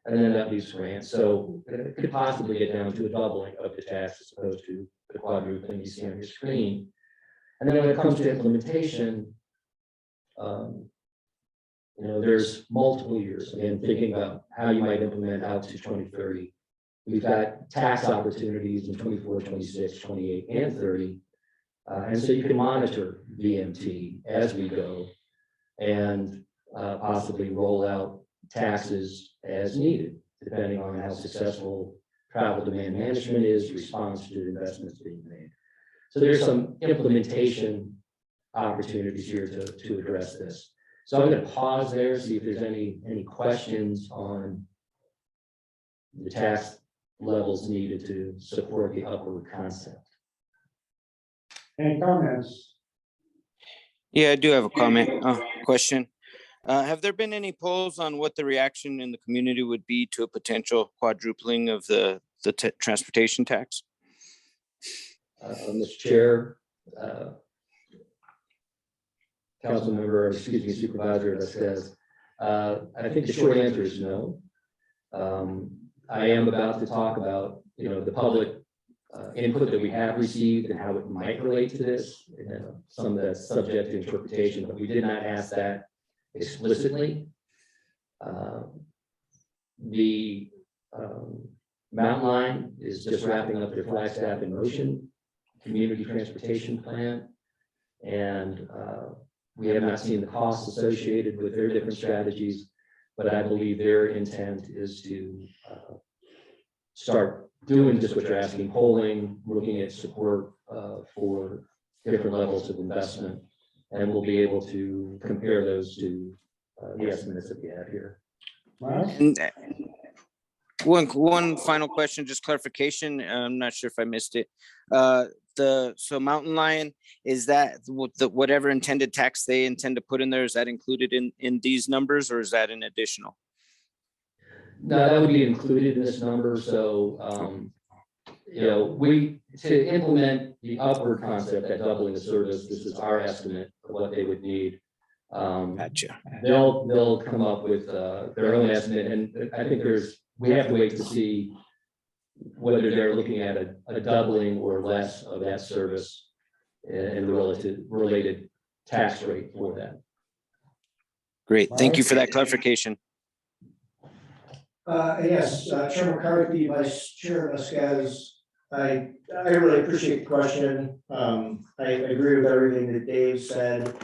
And then that leaves grants. So it could possibly get down to a doubling of the tax as opposed to the quadrupling you see on your screen. And then when it comes to implementation, there's multiple years. Again, thinking about how you might implement out to 2030. We've got tax opportunities in 24, 26, 28, and 30. And so you can monitor VMT as we go and possibly roll out taxes as needed, depending on how successful travel demand management is, response to the investments being made. So there's some implementation opportunities here to address this. So I'm going to pause there, see if there's any questions on the tax levels needed to support the upward concept. Any comments? Yeah, I do have a question. Have there been any polls on what the reaction in the community would be to a potential quadrupling of the transportation tax? Mr. Chair, Supervisor Vasquez, I think the short answer is no. I am about to talk about, the public input that we have received and how it might relate to this. Some of that's subject to interpretation, but we did not ask that explicitly. The Mountain Line is just wrapping up their Flagstaff in Motion community transportation plan, and we have not seen the costs associated with their different strategies, but I believe their intent is to start doing just what you're asking, polling, looking at support for different levels of investment, and we'll be able to compare those to the estimates that we have here. And one final question, just clarification. I'm not sure if I missed it. So Mountain Lion, is that whatever intended tax they intend to put in there, is that included in these numbers, or is that an additional? No, that would be included in this number. So, to implement the upward concept, that doubling the service, this is our estimate of what they would need. Gotcha. They'll come up with their own estimate, and I think we have to wait to see whether they're looking at a doubling or less of that service and the related tax rate for that. Great. Thank you for that clarification. Yes, Chair McCarthy, Vice Chair Vasquez, I really appreciate the question. I agree with everything that Dave said.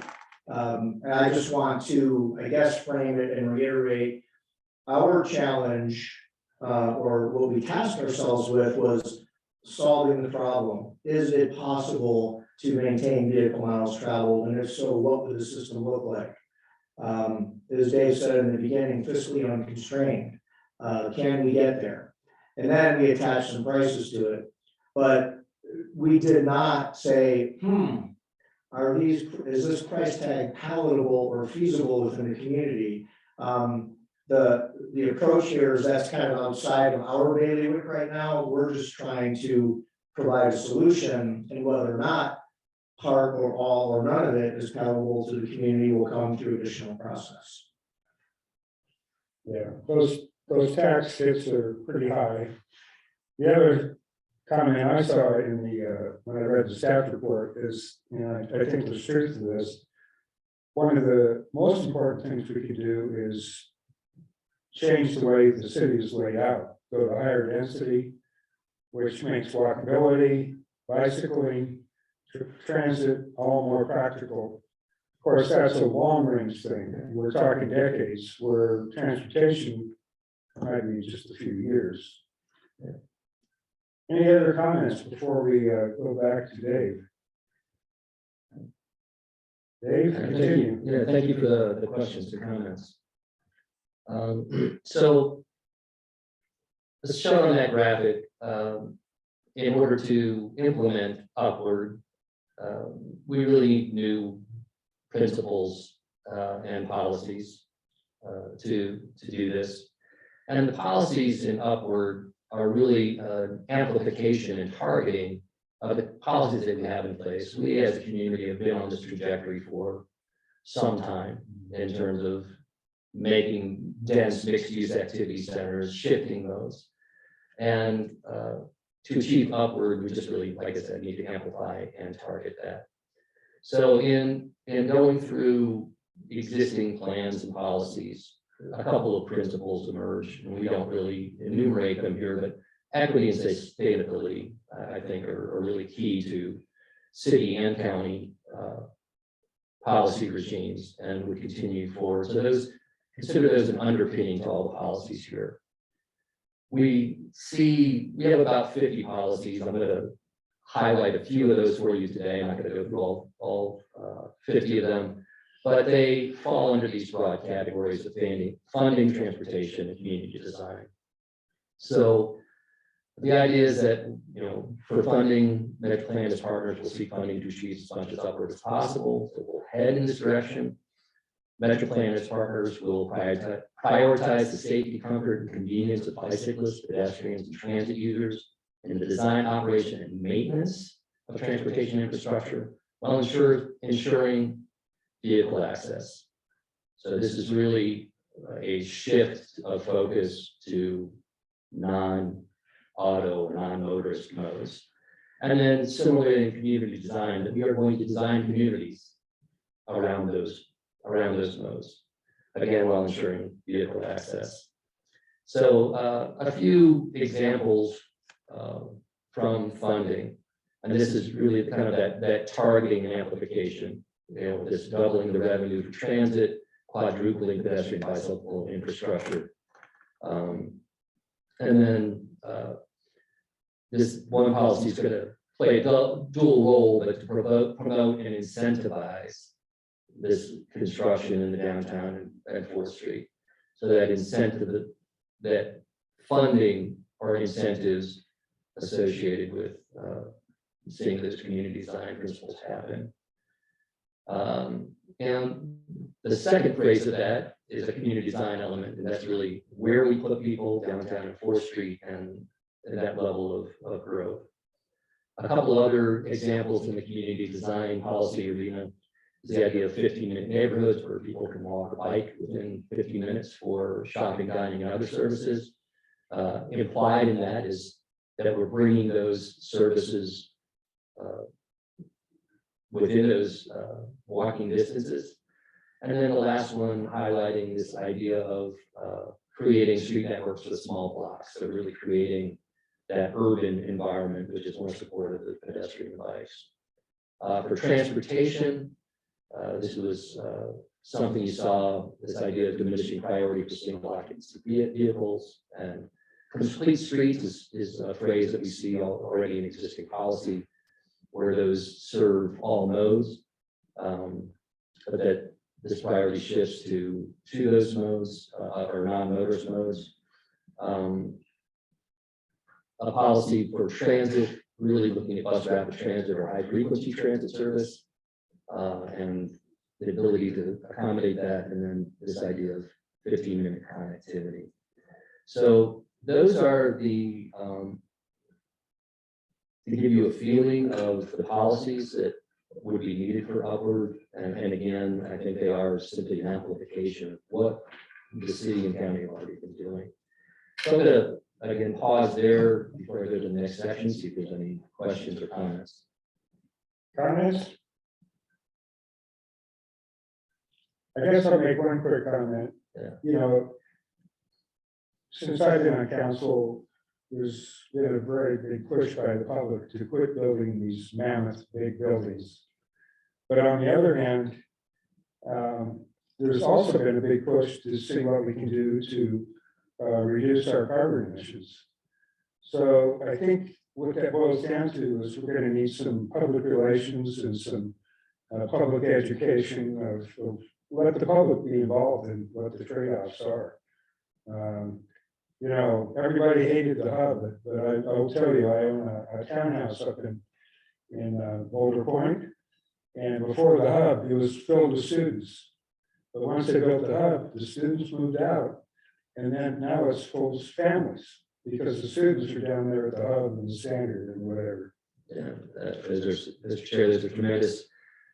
And I just want to, frame it and reiterate our challenge, or what we tasked ourselves with, was solving the problem. Is it possible to maintain vehicle miles traveled? And if so, what would the system look like? As Dave said in the beginning, fiscally unconstrained. Can we get there? And then we attached some prices to it. But we did not say, is this price tag palatable or feasible within the community? The approach here is that's kind of outside of our bailiwick right now. We're just trying to provide a solution, and whether or not part or all or none of it is palatable to the community will come through additional process. Yeah, those tax hits are pretty high. The other comment I saw in the, when I read the staff report is, you know, I think there's truth to this. One of the most important things we could do is change the way the city is laid out, go to higher density, which makes walkability, bicycling, transit all more practical. Of course, that's a long range thing. We're talking decades where transportation might be just a few years. Any other comments before we go back to Dave? Dave, continue. Yeah, thank you for the questions and comments. So as shown on that graphic, in order to implement upward, we really need new principles and policies to do this. And the policies in upward are really amplification and targeting of the policies that we have in place. We as a community have been on this trajectory for some time in terms of making dense mixed-use activity centers, shifting those. And to achieve upward, we just really, like I said, need to amplify and target that. So in going through existing plans and policies, a couple of principles emerge, and we don't really enumerate them here, but equity and sustainability, I think, are really key to city and county policy regimes, and we continue forward. So those, consider those an underpinning to all the policies here. We have about 50 policies. I'm going to highlight a few of those for you today. I'm not going to go through all 50 of them, but they fall under these broad categories of funding, transportation, and community design. So the idea is that, you know, for funding, MetroPlan as partners will seek funding to achieve as much as upward as possible. So we'll head in this direction. MetroPlan as partners will prioritize the safety, comfort, and convenience of bicyclists, pedestrians, and transit users in the design, operation, and maintenance of transportation infrastructure, while ensuring vehicle access. So this is really a shift of focus to non-auto, non-motorist modes. And then similarly in community design, that we are going to design communities around those modes, again, while ensuring vehicle access. So a few examples from funding, and this is really kind of that targeting and amplification, you know, this doubling the revenue for transit, quadrupling pedestrian bicycle infrastructure. And then this one policy is going to play a dual role, but to promote and incentivize this construction in the downtown and 4th Street. So that incentive, that funding or incentives associated with seeing those community design principles happen. And the second phase of that is a community design element, and that's really where we put people downtown and 4th Street and that level of growth. A couple other examples in the community design policy arena is the idea of 15-minute neighborhoods where people can walk or bike within 15 minutes for shopping, dining, and other services. Implied in that is that we're bringing those services within those walking distances. And then the last one highlighting this idea of creating street networks with small blocks. So really creating that urban environment, which is more supportive of pedestrian and bikes. For transportation, this was something you saw, this idea of diminishing priority for single occupancy vehicles and Complete streets is a phrase that we see already in existing policy, where those serve all modes. But that this priority shifts to those modes, or non-motorist modes. A policy for transit, really looking at bus rapid transit or high frequency transit service. And the ability to accommodate that, and then this idea of 15-minute connectivity. So those are the, to give you a feeling of the policies that would be needed for upward. And again, I think they are simply an amplification of what the city and county have already been doing. So I'm gonna, again, pause there before I go to the next section, see if there's any questions or comments. Comments? I guess I'll make one quick comment. Yeah. You know, since I've been on council, there's been a very big push by the public to quit building these mammoth big buildings. But on the other hand, there's also been a big push to see what we can do to reduce our carbon emissions. So I think what that boils down to is we're going to need some public relations and some public education of let the public be involved in what the trade-offs are. You know, everybody hated the hub, but I will tell you, I own a townhouse up in Boulder Point. And before the hub, it was filled with students. But once they built the hub, the students moved out. And then now it's full of families because the students are down there at the hub and the Standard and whatever. Yeah, Mr. Chair, those are tremendous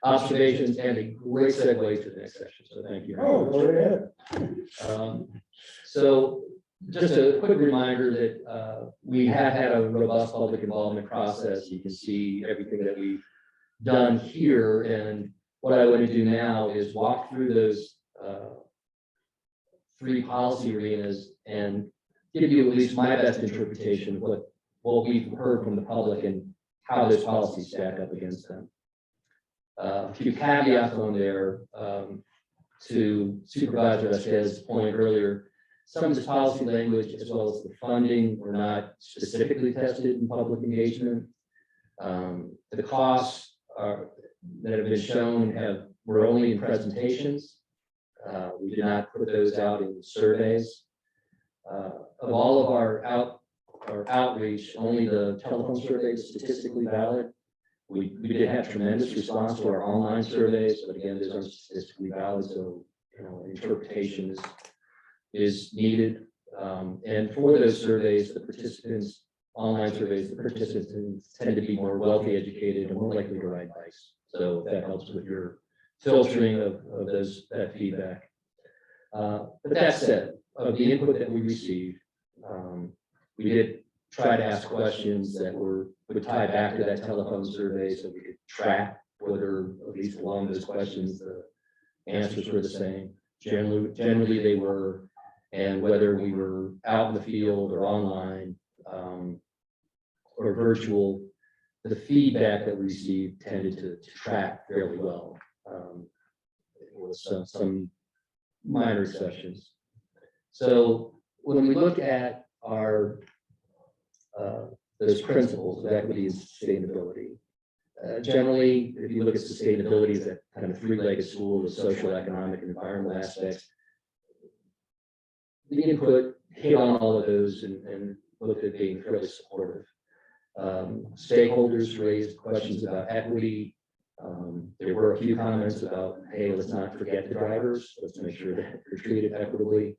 observations and a great segue to the next section. So thank you. Oh, go ahead. So just a quick reminder that we have had a robust public involvement process. You can see everything that we've done here. And what I want to do now is walk through those three policy arenas and give you at least my best interpretation of what we've heard from the public and how those policies stack up against them. A few caveats on there to Supervisor Vasquez's point earlier. Some of this policy language, as well as the funding, were not specifically tested in public engagement. The costs that have been shown were only in presentations. We did not put those out in surveys. Of all of our outreach, only the telephone survey is statistically valid. We did have tremendous response to our online surveys, but again, those aren't statistically valid, so interpretation is needed. And for those surveys, online surveys, the participants tend to be more wealthy educated and more likely to ride bikes. So that helps with your filtering of that feedback. But that said, of the input that we received, we did try to ask questions that would tie back to that telephone survey so we could track whether, at least along those questions, the answers were the same. Generally they were, and whether we were out in the field or online or virtual, the feedback that we received tended to track fairly well. With some minor exceptions. So when we look at our those principles of equity and sustainability, generally, if you look at sustainability as that kind of three-legged stool of social, economic, and environmental aspects, the input hit on all of those and looked at being fairly supportive. Stakeholders raised questions about equity. There were a few comments about, hey, let's not forget the drivers. Let's make sure that they're treated equitably.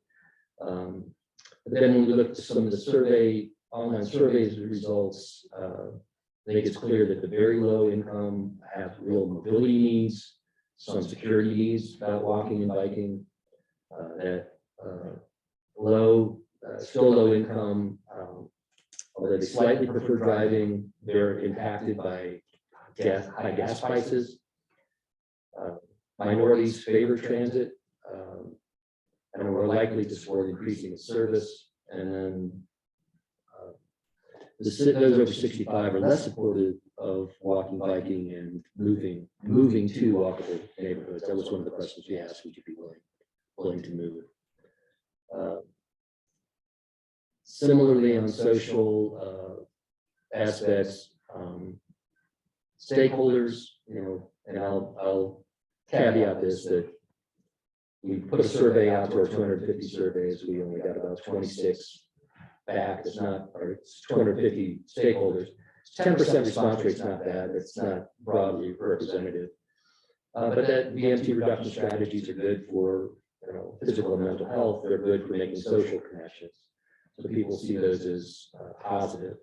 But then when we look at some of the online surveys results, I think it's clear that the very low income have real mobility needs, some security needs about walking and biking. That still low income, although they slightly prefer driving, they're impacted by high gas prices. Minorities favor transit and are likely to support increasing its service. And then those over 65 are less supportive of walking, biking, and moving to walkable neighborhoods. That was one of the questions we asked: would you be willing to move? Similarly, on social aspects, stakeholders, and I'll caveat this, that we put a survey out to our 250 surveys. We only got about 26 back. It's not, or it's 250 stakeholders. 10% response rate's not bad. It's not broadly representative. But that VMT reduction strategies are good for physical and mental health. They're good for making social connections. So people see those as positive.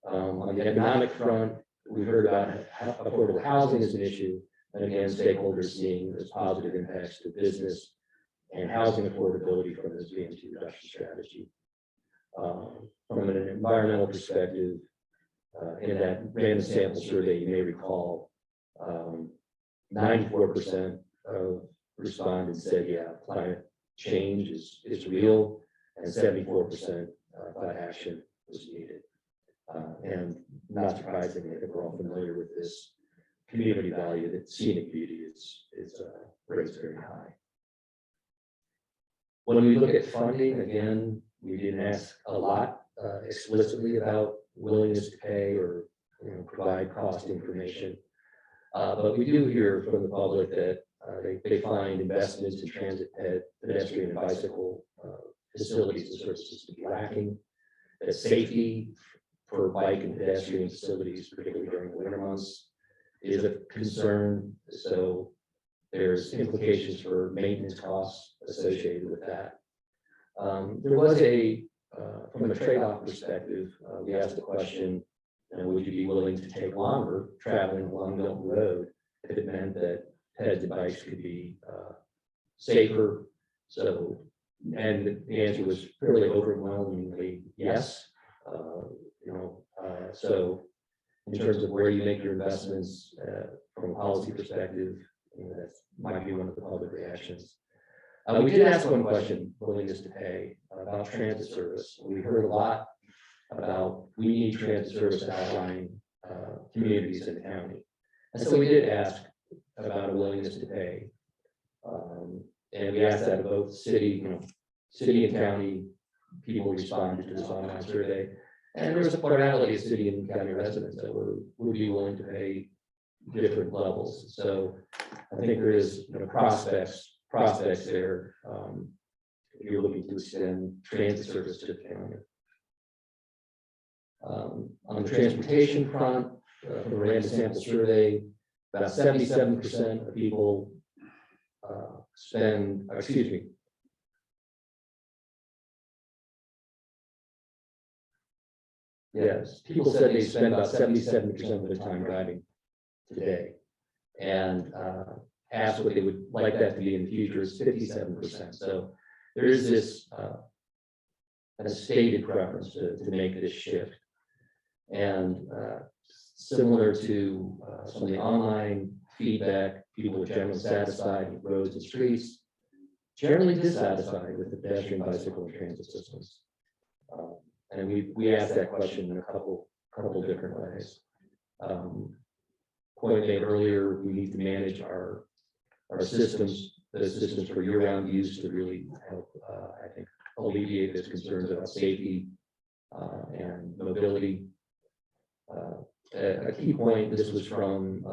On the economic front, we heard about how affordable housing as an issue. And again, stakeholders seeing as positive impacts to business and housing affordability from this VMT reduction strategy. From an environmental perspective, in that random sample survey, you may recall, 94% of respondents said, yeah, climate change is real, and 74% thought action was needed. And not surprisingly, I think we're all familiar with this community value that scenic beauty is raised very high. When we look at funding, again, we didn't ask a lot explicitly about willingness to pay or provide cost information. But we do hear from the public that they find investments in transit, pedestrian, and bicycle facilities and services to be lacking. That safety for bike and pedestrian facilities, particularly during the winter months, is a concern. So there's implications for maintenance costs associated with that. There was from a trade-off perspective, we asked the question, would you be willing to take longer traveling along Milton Road if it meant that peds and bikes could be safer? So, and the answer was fairly overwhelmingly yes. So in terms of where you make your investments from a policy perspective, that might be one of the public reactions. We did ask one question, willingness to pay, about transit service. We heard a lot about we need transit service to outlying communities in the county. And so we did ask about a willingness to pay. And we asked that of both city and county people responded to this online survey. And there was a plurality of city and county residents that would be willing to pay different levels. So I think there is prospects there if you're looking to extend transit service to the county. On the transportation front, from a random sample survey, about 77% of people yes, people said they spend about 77% of their time driving today. And asked what they would like that to be in the future is 57%. So there is this a stated preference to make this shift. And similar to some of the online feedback, people were generally satisfied with roads and streets, generally dissatisfied with the pedestrian, bicycle, and transit systems. And we asked that question in a couple different ways. Point made earlier, we need to manage our systems, those systems for year-round use to really help, I think, alleviate those concerns about safety and mobility. A key point, this was from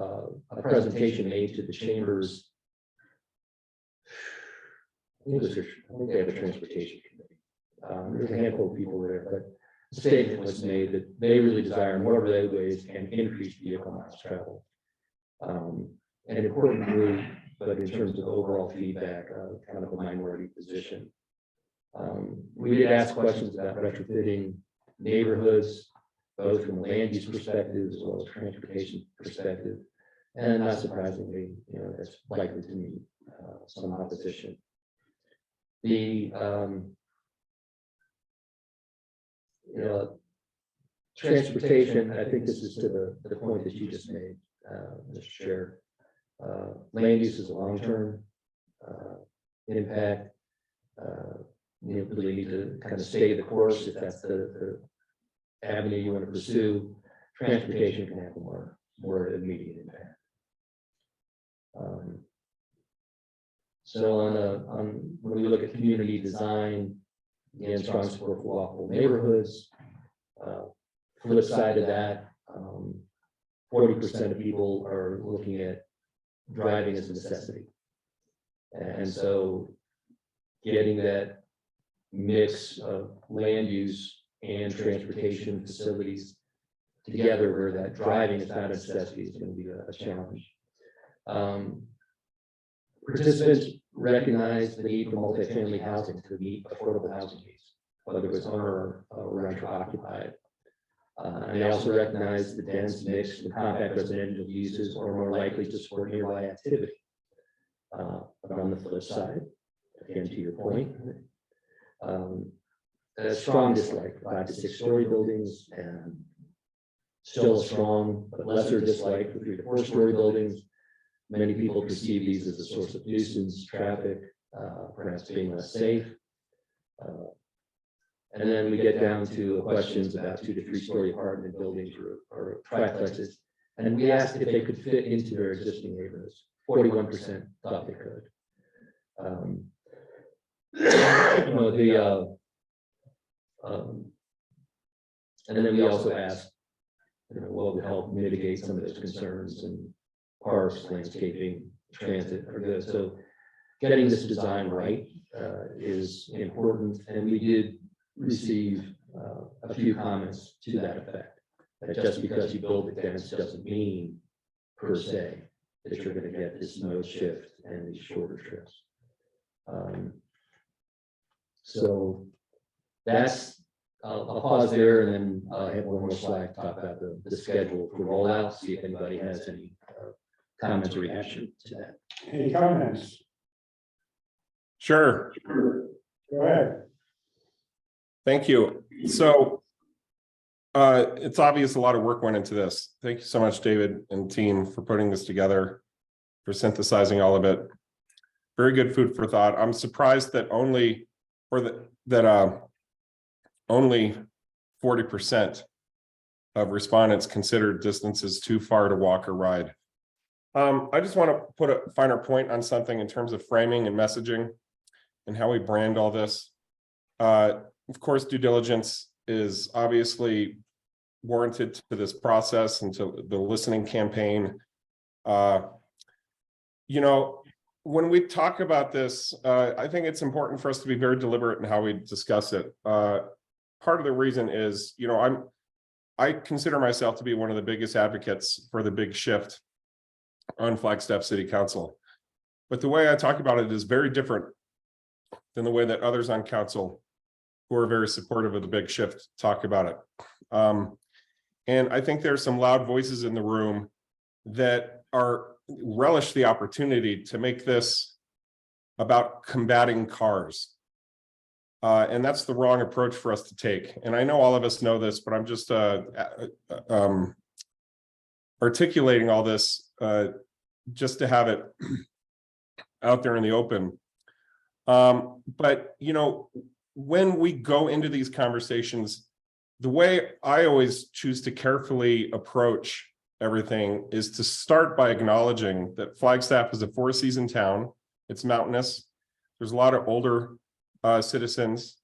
a presentation made to the chambers. I think they have a transportation committee. There's a handful of people there, but a statement was made that they really desire more roadways and increased vehicle miles traveled. An important group, but in terms of overall feedback, kind of a minority position. We did ask questions about retrofitting neighborhoods, both from a land use perspective as well as transportation perspective. And not surprisingly, that's likely to meet some opposition. The transportation, I think this is to the point that you just made, Mr. Chair. Land use is a long-term impact. You really need to kind of stay the course if that's the avenue you want to pursue. Transportation can have a more immediate impact. So on when we look at community design, Again, strong support for walkable neighborhoods. Flip side of that, 40% of people are looking at driving as a necessity. And so getting that mix of land use and transportation facilities together where that driving is not a necessity is going to be a challenge. Participants recognize the need for multifamily housing to meet affordable housing needs, whether it's owner or renter occupied. And they also recognize the dense mix and compact residential uses are more likely to support nearby activity. But on the flip side, again, to your point, a strong dislike for 5 to 6 story buildings and still a strong but lesser dislike for 3 to 4 story buildings. Many people perceive these as a source of nuisance, traffic, perhaps being less safe. And then we get down to questions about 2 to 3 story apartment buildings or triplexes. And we asked if they could fit into their existing neighborhoods. 41% thought they could. And then we also asked, what would help mitigate some of those concerns, and parks, landscaping, transit are good. So getting this design right is important, and we did receive a few comments to that effect. That just because you build it dense doesn't mean per se that you're going to get this mode shift and these shorter trips. So that's, I'll pause there, and then I have one more slide to talk about the schedule for rollout, see if anybody has any comments or reaction to that. Any comments? Sure. Go ahead. Thank you. So it's obvious a lot of work went into this. Thank you so much, David and team, for putting this together, for synthesizing all of it. Very good food for thought. I'm surprised that only 40% of respondents considered distances too far to walk or ride. I just want to put a finer point on something in terms of framing and messaging and how we brand all this. Of course, due diligence is obviously warranted to this process and to the listening campaign. When we talk about this, I think it's important for us to be very deliberate in how we discuss it. Part of the reason is, I consider myself to be one of the biggest advocates for the big shift on Flagstaff City Council. But the way I talk about it is very different than the way that others on council who are very supportive of the big shift talk about it. And I think there's some loud voices in the room that relish the opportunity to make this about combating cars. And that's the wrong approach for us to take. And I know all of us know this, but I'm just articulating all this just to have it out there in the open. But, when we go into these conversations, the way I always choose to carefully approach everything is to start by acknowledging that Flagstaff is a 4-season town. It's mountainous. There's a lot of older citizens.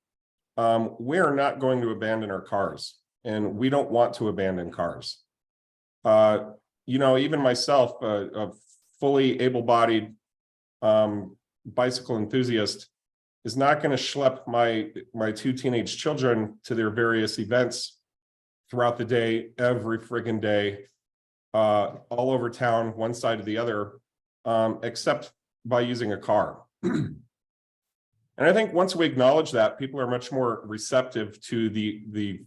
We are not going to abandon our cars, and we don't want to abandon cars. Even myself, a fully able-bodied bicycle enthusiast, is not going to schlep my 2 teenage children to their various events throughout the day, every friggin' day, all over town, one side or the other, except by using a car. And I think once we acknowledge that, people are much more receptive to the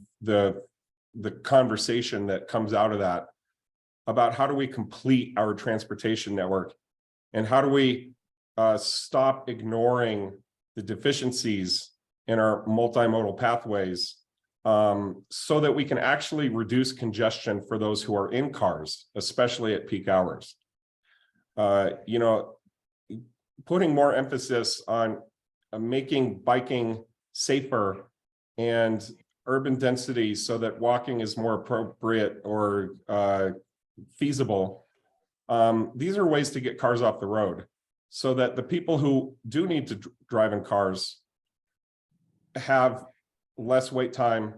conversation that comes out of that about how do we complete our transportation network, and how do we stop ignoring the deficiencies in our multimodal pathways, so that we can actually reduce congestion for those who are in cars, especially at peak hours. Putting more emphasis on making biking safer and urban density so that walking is more appropriate or feasible. These are ways to get cars off the road, so that the people who do need to drive in cars have less wait time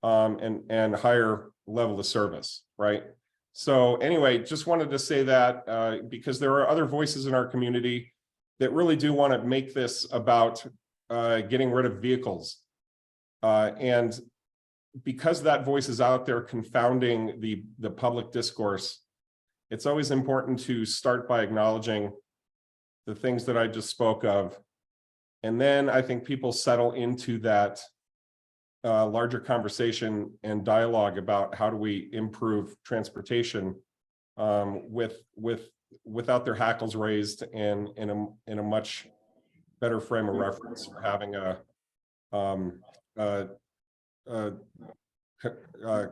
and higher level of service, right? So anyway, just wanted to say that because there are other voices in our community that really do want to make this about getting rid of vehicles. And because that voice is out there confounding the public discourse, it's always important to start by acknowledging the things that I just spoke of. And then I think people settle into that larger conversation and dialogue about how do we improve transportation without their hackles raised and in a much better frame of reference for having a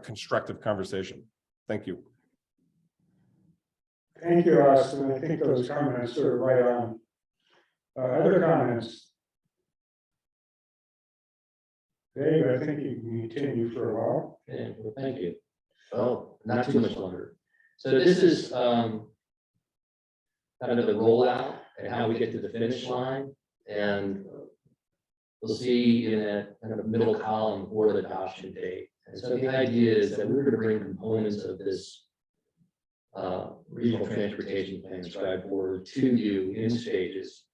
constructive conversation. Thank you. Thank you, Austin. I think those comments are right on. Other comments? Dave, I think you can continue for a while. Okay, well, thank you. Oh, not too much longer. So this is kind of the rollout and how we get to the finish line. And we'll see in that kind of middle column for the adoption date. And so the idea is that we're going to bring components of this regional transportation plan described forward to you in stages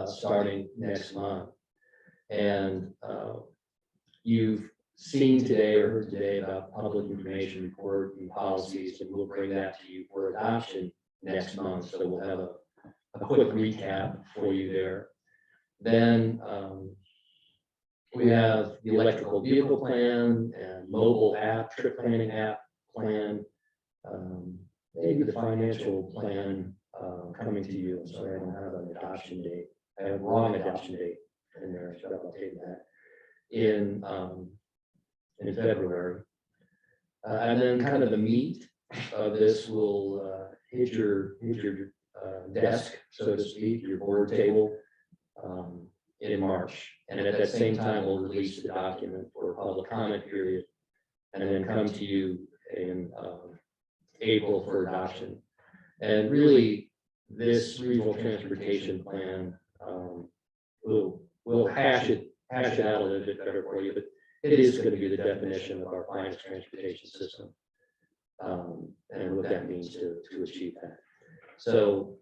starting next month. And you've seen today or heard today about public information report and policies, and we'll bring that to you for adoption next month. So we'll have a quick recap for you there. Then we have the electrical vehicle plan and mobile app, trip planning app plan, maybe the financial plan coming to you. I'm sorry, I don't have an adoption date. I have wrong adoption date in there. I should have updated that in February. And then kind of the meat of this will hit your desk, so to speak, your board table in March. And at that same time, we'll release the document for a public comment period and then come to you in April for adoption. And really, this regional transportation plan we'll hash it out a little bit better for you, but it is going to be the definition of our finest transportation system and what that means to achieve that. So,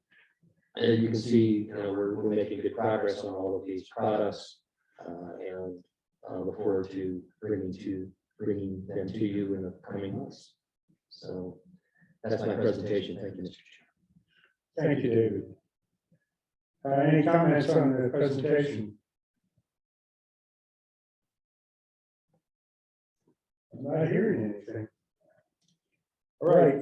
and you can see, we're making good progress on all of these products and look forward to bringing them to you in the coming months. So that's my presentation. Thank you, Mr. Chair. Thank you, David. Any comments on the presentation? I'm not hearing anything. All right.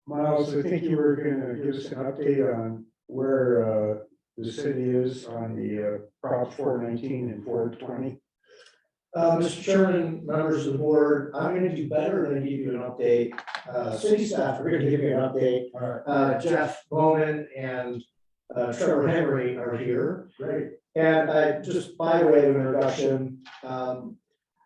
Miles, I think you were going to give us an update on where the city is on the Prop 419 and 420. Mr. Chairman, members of the board, I'm going to do better than give you an update. City staff are going to give you an update. Jeff Bowman and Trevor Henry are here. Great. And I just by way of introduction, I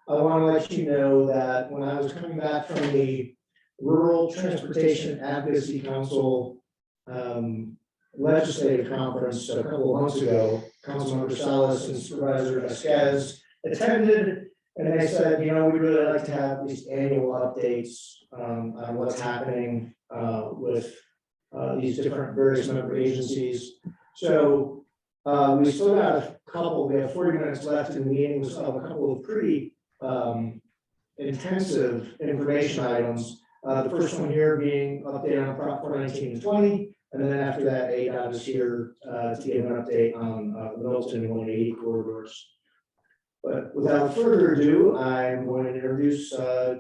want to let you know that when I was coming back from the Rural Transportation Advocacy Council legislative conference a couple of months ago, Councilmember Salas and Supervisor Vasquez attended, and they said, we'd really like to have these annual updates on what's happening with these different various member agencies. So we still got a couple, we have 40 minutes left in the meeting, we still have a couple of pretty intensive information items. The first one here being update on Prop 419 and 20, and then after that, ADOT is here to give an update on the Milton and 180 corridors. But without further ado, I'm going to introduce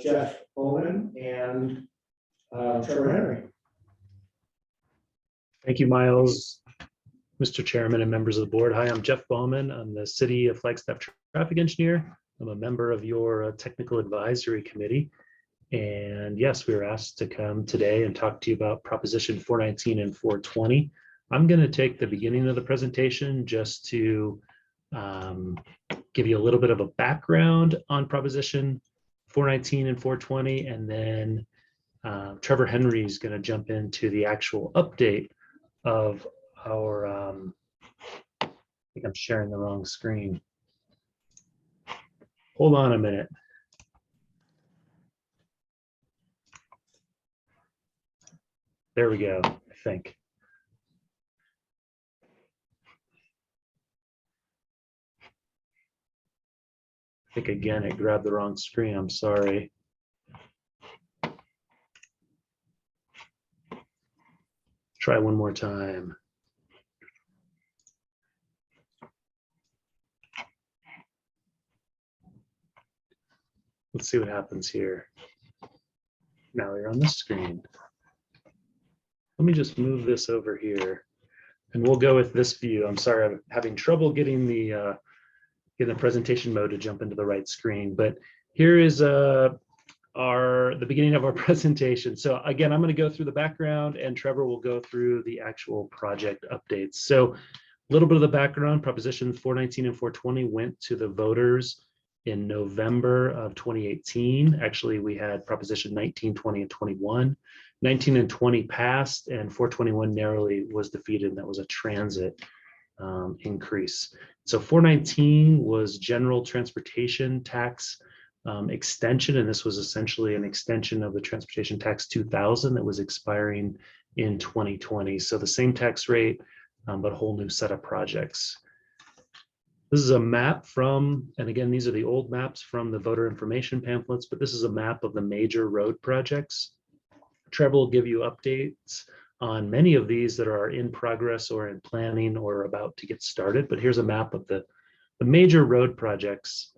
Jeff Bowman and Trevor Henry. Thank you, Miles. Mr. Chairman and members of the board. Hi, I'm Jeff Bowman. I'm the City of Flagstaff Traffic Engineer. I'm a member of your Technical Advisory Committee. And yes, we were asked to come today and talk to you about Proposition 419 and 420. I'm going to take the beginning of the presentation just to give you a little bit of a background on Proposition 419 and 420, and then Trevor Henry is going to jump into the actual update of our think I'm sharing the wrong screen. Hold on a minute. There we go, I think. I think again, it grabbed the wrong screen. I'm sorry. Try one more time. Let's see what happens here. Now we're on the screen. Let me just move this over here and we'll go with this view. I'm sorry, I'm having trouble getting the presentation mode to jump into the right screen, but here is the beginning of our presentation. So again, I'm going to go through the background and Trevor will go through the actual project updates. So a little bit of the background: Proposition 419 and 420 went to the voters in November of 2018. Actually, we had Proposition 19, 20, and 21. 19 and 20 passed and 421 narrowly was defeated, and that was a transit increase. So 419 was general transportation tax extension, and this was essentially an extension of the transportation tax 2000 that was expiring in 2020. So the same tax rate, but a whole new set of projects. This is a map from, and again, these are the old maps from the voter information pamphlets, but this is a map of the major road projects. Trevor will give you updates on many of these that are in progress or in planning or about to get started. But here's a map of the major road projects.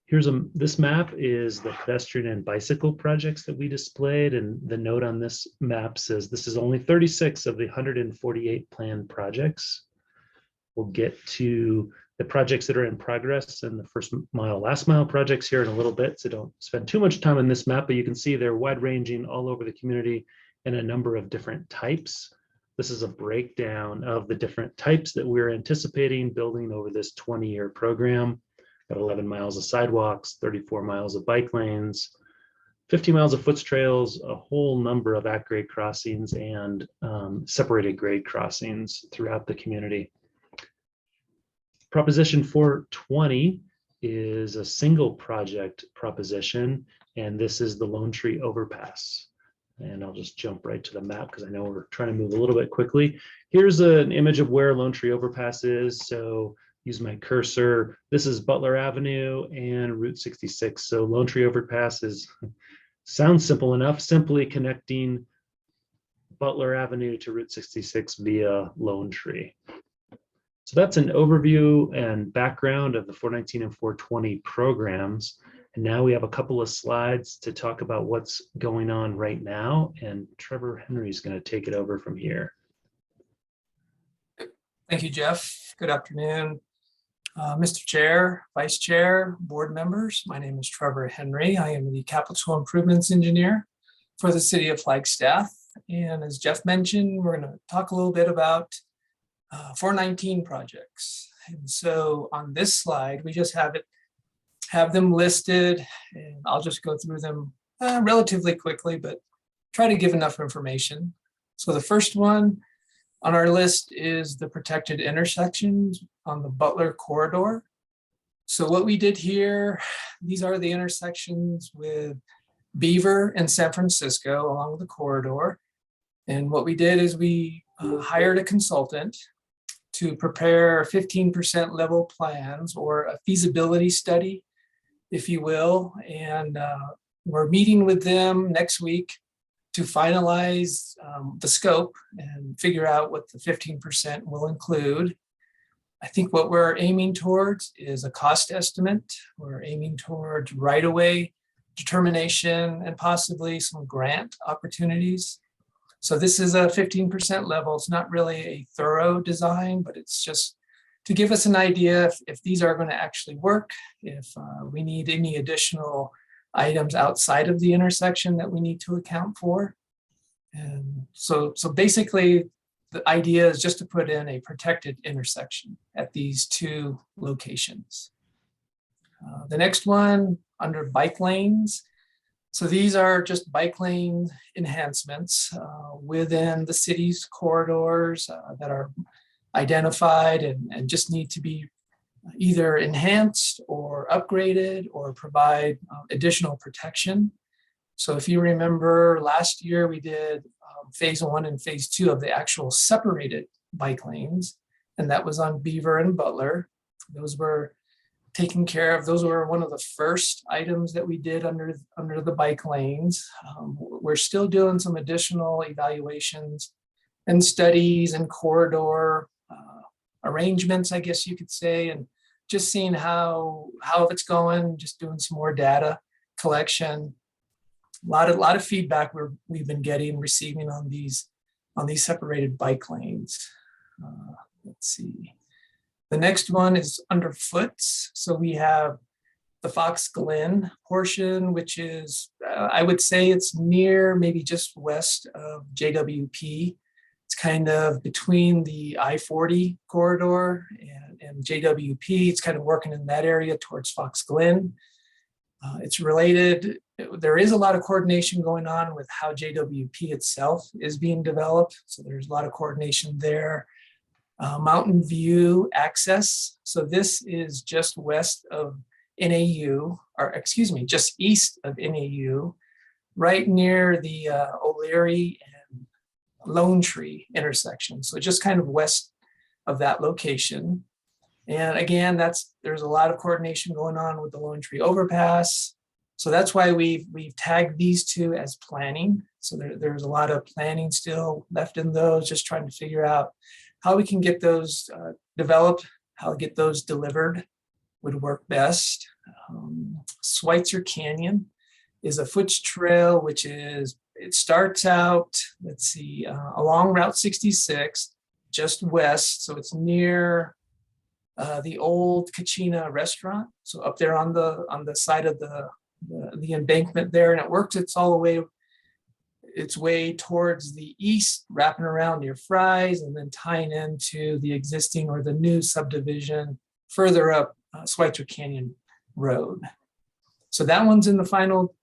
This map is the pedestrian and bicycle projects that we displayed. And the note on this map says this is only 36 of the 148 planned projects. We'll get to the projects that are in progress and the first mile, last mile projects here in a little bit. So don't spend too much time on this map, but you can see they're wide ranging all over the community in a number of different types. This is a breakdown of the different types that we're anticipating building over this 20-year program. Got 11 miles of sidewalks, 34 miles of bike lanes, 50 miles of foot trails, a whole number of at-grade crossings and separated grade crossings throughout the community. Proposition 420 is a single project proposition, and this is the Lone Tree Overpass. And I'll just jump right to the map because I know we're trying to move a little bit quickly. Here's an image of where Lone Tree Overpass is. So use my cursor. This is Butler Avenue and Route 66. So Lone Tree Overpass sounds simple enough, simply connecting Butler Avenue to Route 66 via Lone Tree. So that's an overview and background of the 419 and 420 programs. And now we have a couple of slides to talk about what's going on right now. And Trevor Henry is going to take it over from here. Thank you, Jeff. Good afternoon, Mr. Chair, Vice Chair, board members. My name is Trevor Henry. I am the Capital Improvements Engineer for the City of Flagstaff. And as Jeff mentioned, we're going to talk a little bit about 419 projects. And so on this slide, we just have them listed, and I'll just go through them relatively quickly, but try to give enough information. So the first one on our list is the protected intersections on the Butler corridor. So what we did here, these are the intersections with Beaver and San Francisco along the corridor. And what we did is we hired a consultant to prepare 15% level plans, or a feasibility study, if you will. And we're meeting with them next week to finalize the scope and figure out what the 15% will include. I think what we're aiming towards is a cost estimate. We're aiming towards right-of-way determination and possibly some grant opportunities. So this is a 15% level. It's not really a thorough design, but it's just to give us an idea if these are going to actually work, if we need any additional items outside of the intersection that we need to account for. And so basically, the idea is just to put in a protected intersection at these two locations. The next one under bike lanes. So these are just bike lane enhancements within the city's corridors that are identified and just need to be either enhanced or upgraded or provide additional protection. So if you remember last year, we did phase 1 and phase 2 of the actual separated bike lanes, and that was on Beaver and Butler. Those were taken care of. Those were one of the first items that we did under the bike lanes. We're still doing some additional evaluations and studies and corridor arrangements, I guess you could say, and just seeing how it's going, just doing some more data collection. A lot of feedback we've been receiving on these separated bike lanes. Let's see. The next one is under Foots. So we have the Fox Glen portion, which is, I would say it's near, maybe just west of JWP. It's kind of between the I-40 corridor and JWP. It's kind of working in that area towards Fox Glen. It's related. There is a lot of coordination going on with how JWP itself is being developed. So there's a lot of coordination there. Mountain View access. So this is just west of NAU, or excuse me, just east of NAU, right near the O'Leary and Lone Tree intersection. So just kind of west of that location. And again, there's a lot of coordination going on with the Lone Tree overpass. So that's why we've tagged these two as planning. So there's a lot of planning still left in those, just trying to figure out how we can get those developed, how to get those delivered would work best. Schweitzer Canyon is a Foots trail, it starts out, let's see, along Route 66, just west. So it's near the old Kachina restaurant. So up there on the side of the embankment there, and it works its way towards the east, wrapping around near Fry's, and then tying into the existing or the new subdivision further up Schweitzer Canyon Road. So that one's in the final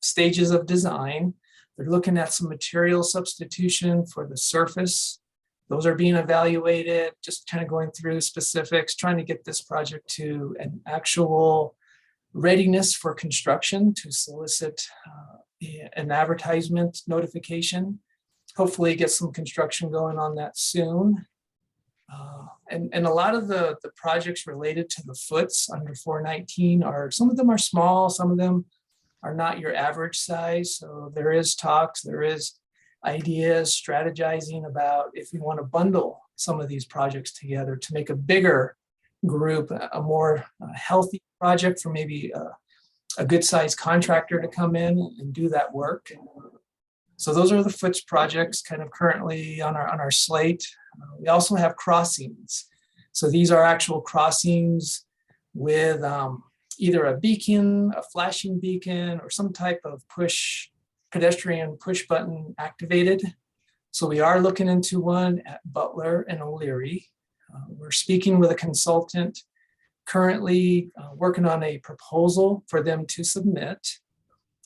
stages of design. They're looking at some material substitution for the surface. Those are being evaluated, just kind of going through specifics, trying to get this project to an actual readiness for construction to solicit an advertisement notification. Hopefully get some construction going on that soon. And a lot of the projects related to the Foots under 419 some of them are small, some of them are not your average size. So there is talks, there is ideas, strategizing about if we want to bundle some of these projects together to make a bigger group, a more healthy project for maybe a good sized contractor to come in and do that work. So those are the Foots projects kind of currently on our slate. We also have crossings. So these are actual crossings with either a beacon, a flashing beacon, or some type of pedestrian push button activated. So we are looking into one at Butler and O'Leary. We're speaking with a consultant currently working on a proposal for them to submit.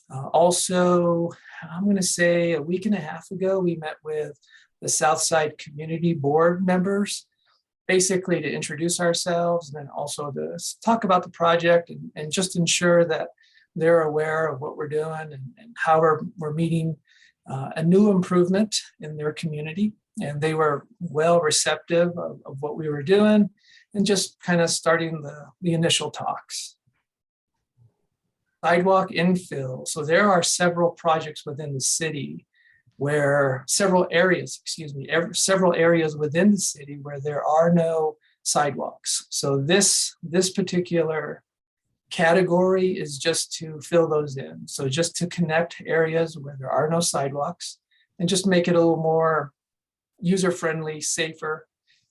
Also, I'm going to say a week and a half ago, we met with the Southside Community Board members, basically to introduce ourselves and then also to talk about the project and just ensure that they're aware of what we're doing and how we're meeting a new improvement in their community. And they were well receptive of what we were doing and just kind of starting the initial talks. Sidewalk infill. So there are several projects within the city several areas within the city where there are no sidewalks. So this particular category is just to fill those in. So just to connect areas where there are no sidewalks and just make it a little more user-friendly, safer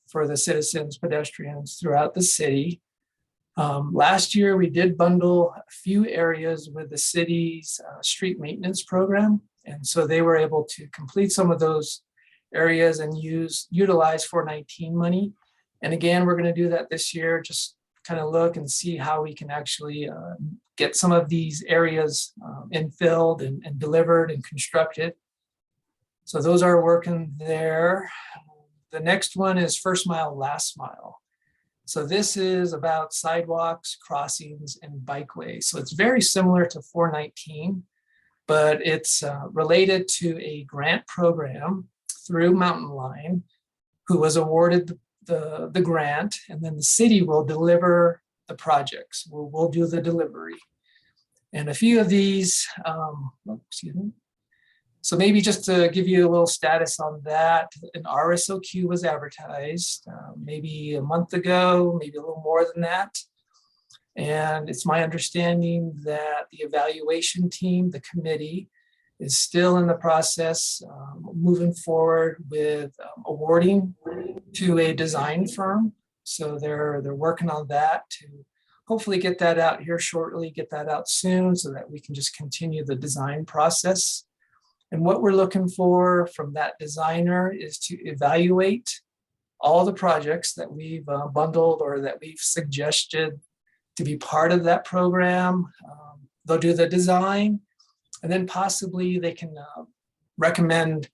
for the citizens, pedestrians throughout the city. Last year, we did bundle a few areas with the city's street maintenance program. And so they were able to complete some of those areas and utilize 419 money. And again, we're going to do that this year, just kind of look and see how we can actually get some of these areas infilled and delivered and constructed. So those are working there. The next one is first mile, last mile. So this is about sidewalks, crossings, and bikeways. So it's very similar to 419, but it's related to a grant program through Mountain Line, who was awarded the grant, and then the city will deliver the projects. We'll do the delivery. And a few of these, excuse me. So maybe just to give you a little status on that, an RSOQ was advertised maybe a month ago, maybe a little more than that. And it's my understanding that the evaluation team, the committee, is still in the process moving forward with awarding to a design firm. So they're working on that to hopefully get that out here shortly, get that out soon so that we can just continue the design process. And what we're looking for from that designer is to evaluate all the projects that we've bundled or that we've suggested to be part of that program. They'll do the design, and then possibly they can recommend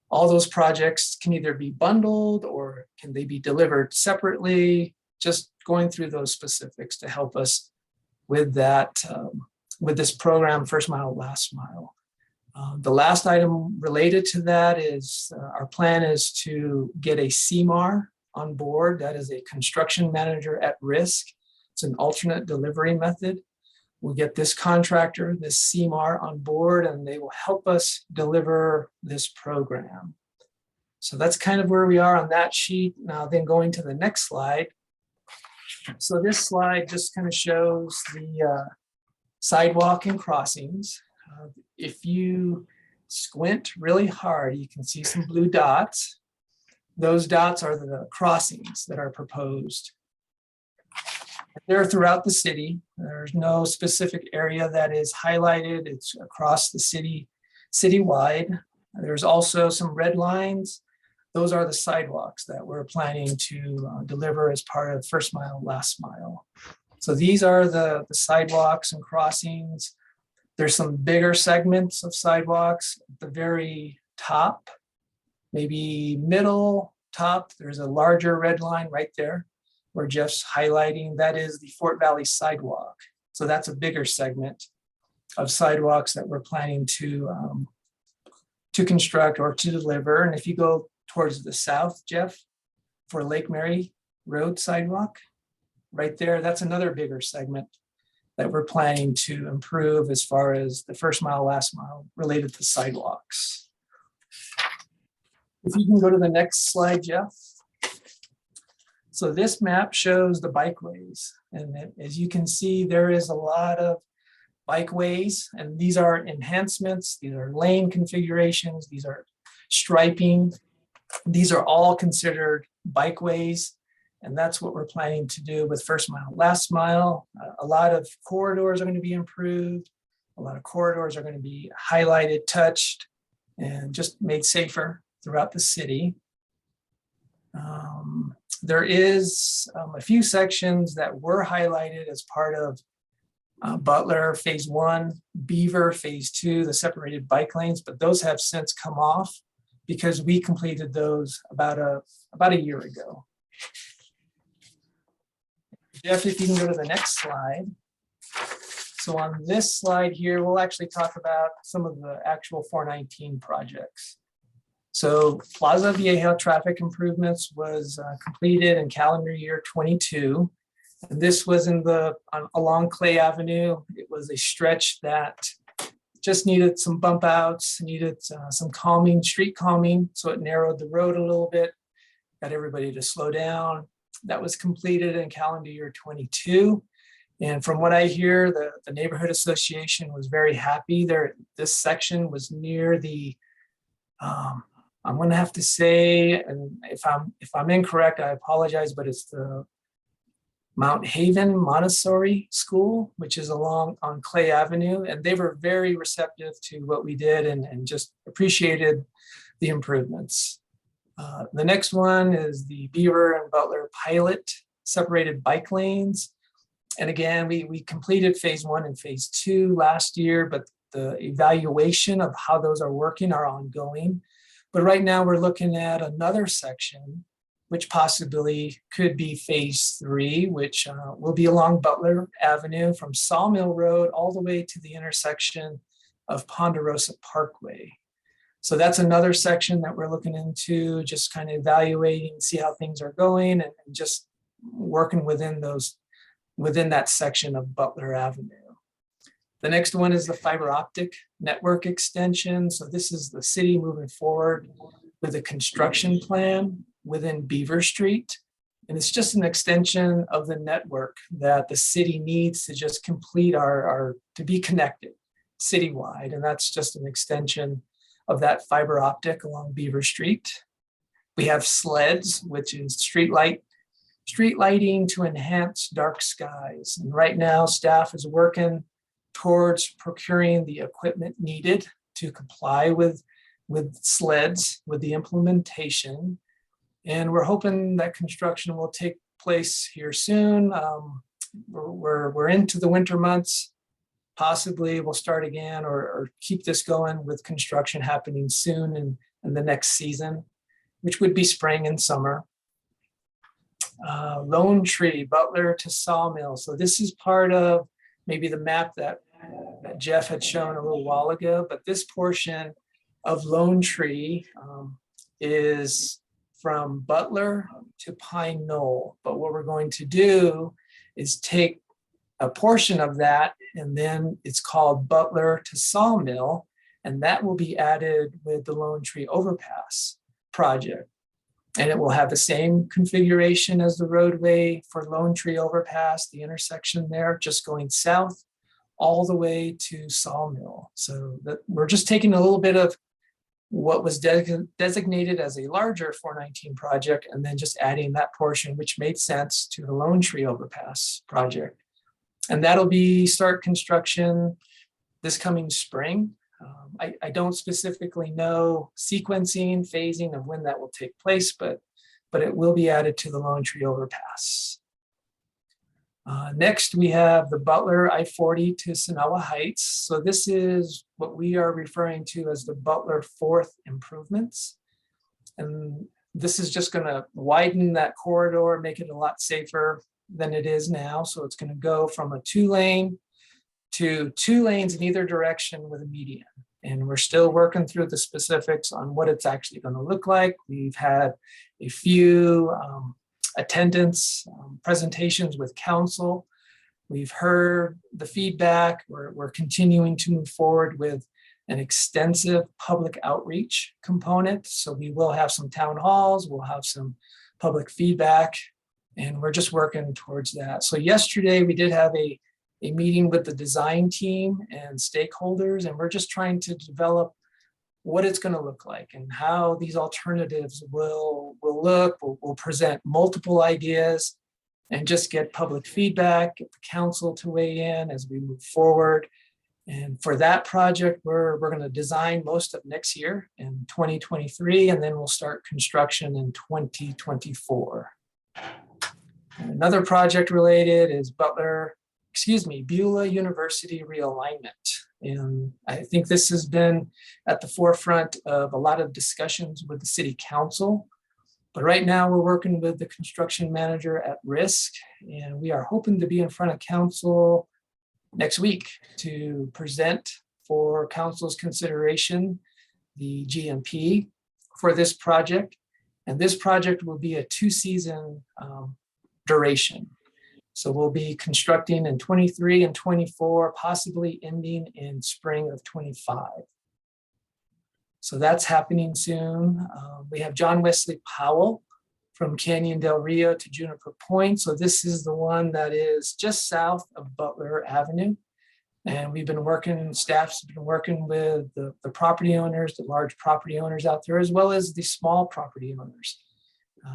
all those projects can either be bundled or can they be delivered separately, just going through those specifics to help us with that, with this program, First Mile, Last Mile. The last item related to that is our plan is to get a CMAR on board. That is a construction manager at risk. It's an alternate delivery method. We'll get this contractor, this CMAR on board, and they will help us deliver this program. So that's kind of where we are on that sheet. Now then going to the next slide. So this slide just kind of shows the sidewalk and crossings. If you squint really hard, you can see some blue dots. Those dots are the crossings that are proposed. They're throughout the city. There's no specific area that is highlighted. It's across the city, citywide. There's also some red lines. Those are the sidewalks that we're planning to deliver as part of First Mile, Last Mile. So these are the sidewalks and crossings. There's some bigger segments of sidewalks at the very top, maybe middle top. There's a larger red line right there where Jeff's highlighting. That is the Fort Valley sidewalk. So that's a bigger segment of sidewalks that we're planning to construct or to deliver. And if you go towards the south, Jeff, for Lake Mary Road sidewalk, right there, that's another bigger segment that we're planning to improve as far as the First Mile, Last Mile related to sidewalks. If you can go to the next slide, Jeff. So this map shows the bikeways. And as you can see, there is a lot of bikeways, and these are enhancements. These are lane configurations. These are striping. These are all considered bikeways. And that's what we're planning to do with First Mile, Last Mile. A lot of corridors are going to be improved. A lot of corridors are going to be highlighted, touched, and just made safer throughout the city. There is a few sections that were highlighted as part of Butler Phase 1, Beaver Phase 2, the separated bike lanes, but those have since come off because we completed those about a year ago. Jeff, if you can go to the next slide. So on this slide here, we'll actually talk about some of the actual 419 projects. So Plaza Vieja traffic improvements was completed in calendar year 22. And this was along Clay Avenue. It was a stretch that just needed some bump outs, needed some calming, street calming. So it narrowed the road a little bit, got everybody to slow down. That was completed in calendar year 22. And from what I hear, the neighborhood association was very happy there. This section was near the, I'm gonna have to say, and if I'm incorrect, I apologize, but it's the Mount Haven Montessori School, which is along on Clay Avenue. And they were very receptive to what we did and just appreciated the improvements. The next one is the Beaver and Butler pilot separated bike lanes. And again, we completed Phase 1 and Phase 2 last year, but the evaluation of how those are working are ongoing. But right now we're looking at another section which possibly could be phase 3, which will be along Butler Avenue from Sawmill Road all the way to the intersection of Ponderosa Parkway. So that's another section that we're looking into, just kind of evaluating, see how things are going, and just working within that section of Butler Avenue. The next one is the fiber optic network extension. So this is the city moving forward with a construction plan within Beaver Street. And it's just an extension of the network that the city needs to just complete to be connected citywide. And that's just an extension of that fiber optic along Beaver Street. We have SLEDs, which is street lighting to enhance dark skies. And right now, staff is working towards procuring the equipment needed to comply with SLEDs, with the implementation. And we're hoping that construction will take place here soon. We're into the winter months. Possibly we'll start again or keep this going with construction happening soon in the next season, which would be spring and summer. Lone Tree, Butler to Sawmill. So this is part of maybe the map that Jeff had shown a little while ago, but this portion of Lone Tree is from Butler to Pine Knoll. But what we're going to do is take a portion of that, and then it's called Butler to Sawmill, and that will be added with the Lone Tree Overpass project. And it will have the same configuration as the roadway for Lone Tree Overpass, the intersection there, just going south all the way to Sawmill. So that we're just taking a little bit of what was designated as a larger 419 project and then just adding that portion, which made sense, to the Lone Tree Overpass project. And that'll start construction this coming spring. I don't specifically know sequencing, phasing of when that will take place, but it will be added to the Lone Tree Overpass. Next, we have the Butler I-40 to Sonawa Heights. So this is what we are referring to as the Butler 4th improvements. And this is just going to widen that corridor, make it a lot safer than it is now. So it's going to go from a 2-lane to 2 lanes in either direction with a median. And we're still working through the specifics on what it's actually going to look like. We've had a few attendance presentations with council. We've heard the feedback. We're continuing to move forward with an extensive public outreach component. So we will have some town halls, we'll have some public feedback, and we're just working towards that. So yesterday we did have a meeting with the design team and stakeholders, and we're just trying to develop what it's going to look like and how these alternatives will look. We'll present multiple ideas and just get public feedback, get the council to weigh in as we move forward. And for that project, we're going to design most of next year in 2023, and then we'll start construction in 2024. And another project related is Beulah University realignment. And I think this has been at the forefront of a lot of discussions with the city council. But right now we're working with the construction manager at risk, and we are hoping to be in front of council next week to present for council's consideration the GMP for this project. And this project will be a 2-season duration. So we'll be constructing in 23 and 24, possibly ending in spring of 25. So that's happening soon. We have John Wesley Powell from Canyon Del Rio to Juniper Point. So this is the one that is just south of Butler Avenue. And we've been working, staff's been working with the property owners, the large property owners out there, as well as the small property owners.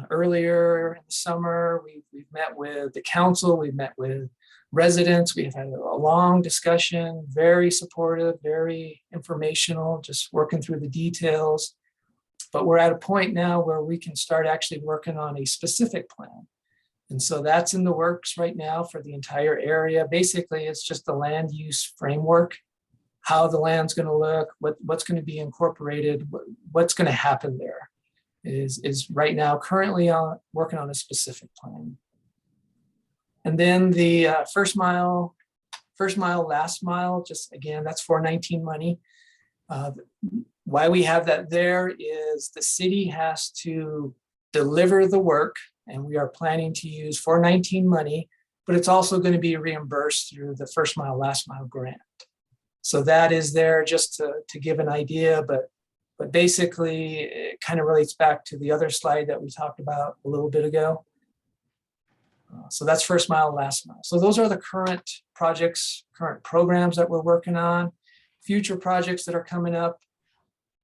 Earlier in the summer, we've met with the council, we've met with residents, we've had a long discussion, very supportive, very informational, just working through the details. But we're at a point now where we can start actually working on a specific plan. And so that's in the works right now for the entire area. Basically, it's just the land use framework, how the land's going to look, what's going to be incorporated, what's going to happen there. is right now currently working on a specific plan. And then the first mile, last mile, just again, that's 419 money. Why we have that there is the city has to deliver the work, and we are planning to use 419 money, but it's also going to be reimbursed through the first mile, last mile grant. So that is there just to give an idea, but basically it kind of relates back to the other slide that we talked about a little bit ago. So that's first mile, last mile. So those are the current projects, current programs that we're working on. Future projects that are coming up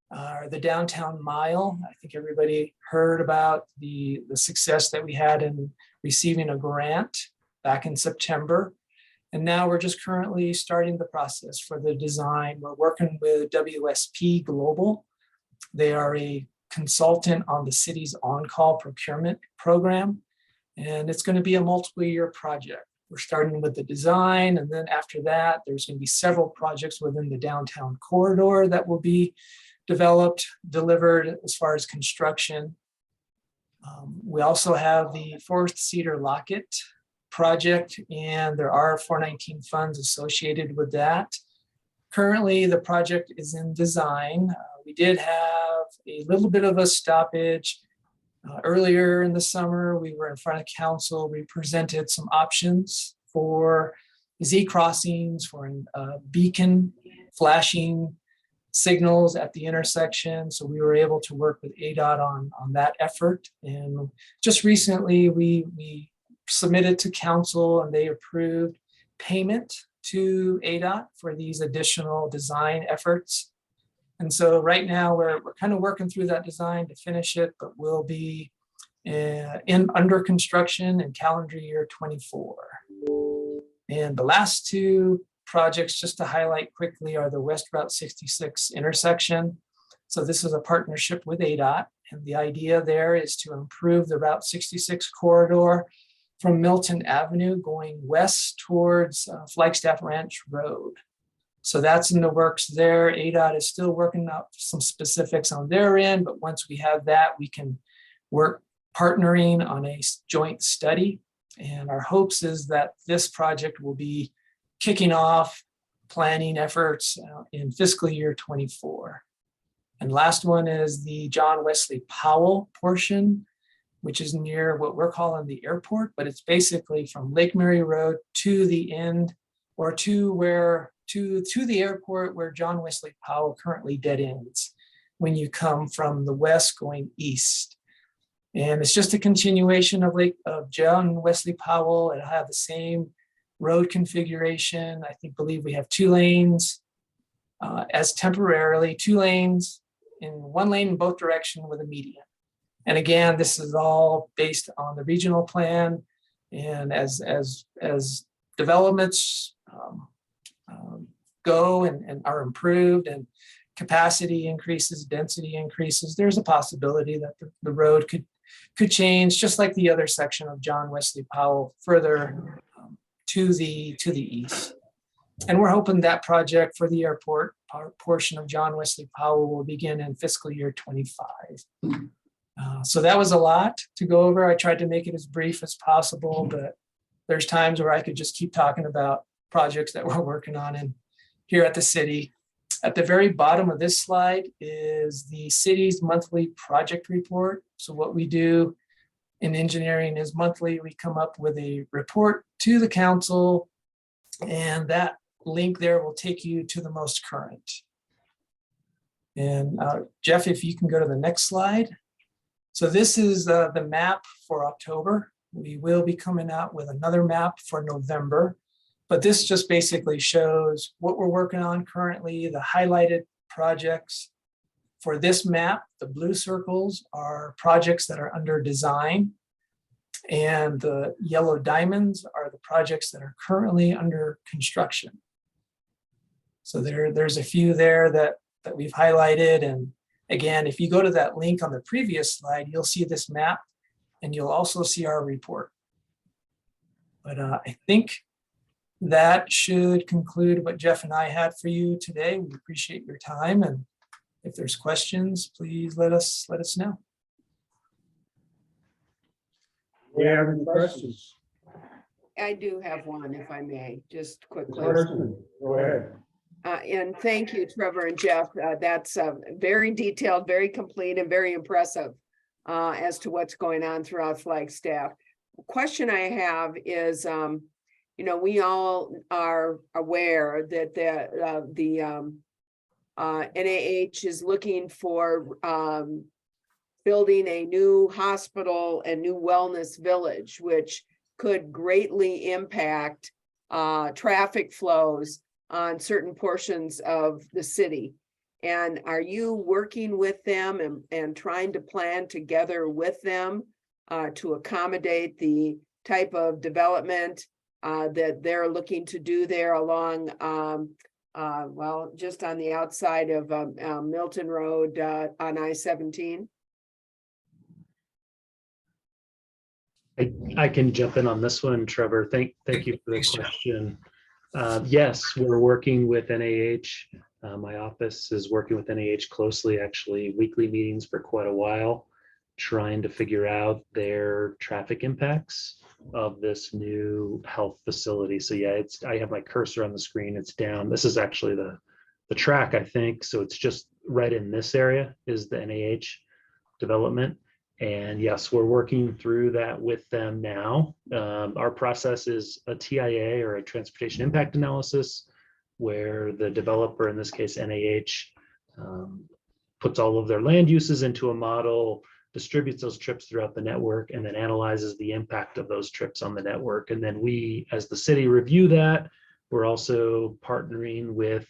are the downtown mile. I think everybody heard about the success that we had in receiving a grant back in September. And now we're just currently starting the process for the design. We're working with WSP Global. They are a consultant on the city's on-call procurement program. And it's going to be a multiple year project. We're starting with the design, and then after that, there's going to be several projects within the downtown corridor that will be developed, delivered as far as construction. We also have the Forest Cedar Locket project, and there are 419 funds associated with that. Currently, the project is in design. We did have a little bit of a stoppage. Earlier in the summer, we were in front of council. We presented some options for Z crossings, for beacon flashing signals at the intersection. So we were able to work with ADOT on that effort. And just recently, we submitted to council and they approved payment to ADOT for these additional design efforts. And so right now we're kind of working through that design to finish it, but we'll be under construction in calendar year 24. And the last two projects, just to highlight quickly, are the West Route 66 intersection. So this is a partnership with ADOT. And the idea there is to improve the Route 66 corridor from Milton Avenue going west towards Flagstaff Ranch Road. So that's in the works there. ADOT is still working out some specifics on their end, but once we have that, we can work partnering on a joint study. And our hopes is that this project will be kicking off planning efforts in fiscal year 24. And last one is the John Wesley Powell portion, which is near what we're calling the airport, but it's basically from Lake Mary Road to the end, or to the airport where John Wesley Powell currently dead ends when you come from the west going east. And it's just a continuation of John Wesley Powell. It'll have the same road configuration. Believe we have 2 lanes as temporarily 2 lanes in 1 lane in both directions with a median. And again, this is all based on the regional plan. And as developments go and are improved and capacity increases, density increases, there's a possibility that the road could change, just like the other section of John Wesley Powell further to the east. And we're hoping that project for the airport portion of John Wesley Powell will begin in fiscal year 25. So that was a lot to go over. I tried to make it as brief as possible, but there's times where I could just keep talking about projects that we're working on here at the city. At the very bottom of this slide is the city's monthly project report. So what we do in engineering is monthly, we come up with a report to the council, and that link there will take you to the most current. And Jeff, if you can go to the next slide. So this is the map for October. We will be coming out with another map for November, but this just basically shows what we're working on currently, the highlighted projects. For this map, the blue circles are projects that are under design, and the yellow diamonds are the projects that are currently under construction. So there's a few there that we've highlighted. And again, if you go to that link on the previous slide, you'll see this map and you'll also see our report. But I think that should conclude what Jeff and I had for you today. We appreciate your time, and if there's questions, please let us know. Do you have any questions? I do have one, if I may, just quickly. Go ahead. And thank you, Trevor and Jeff. That's very detailed, very complete, and very impressive as to what's going on throughout Flagstaff. Question I have is, you know, we all are aware that the NIH is looking for building a new hospital and new wellness village, which could greatly impact traffic flows on certain portions of the city. And are you working with them and trying to plan together with them to accommodate the type of development that they're looking to do there along, well, just on the outside of Milton Road on I-17? I can jump in on this one, Trevor. Thank you for the question. Yes, we're working with NIH. My office is working with NIH closely, actually weekly meetings for quite a while, trying to figure out their traffic impacts of this new health facility. So yeah, I have my cursor on the screen. It's down. This is actually the track, I think. So it's just right in this area is the NIH development. And yes, we're working through that with them now. Our process is a TIA, or a transportation impact analysis, where the developer, in this case NIH, puts all of their land uses into a model, distributes those trips throughout the network, and then analyzes the impact of those trips on the network. And then we, as the city, review that. We're also partnering with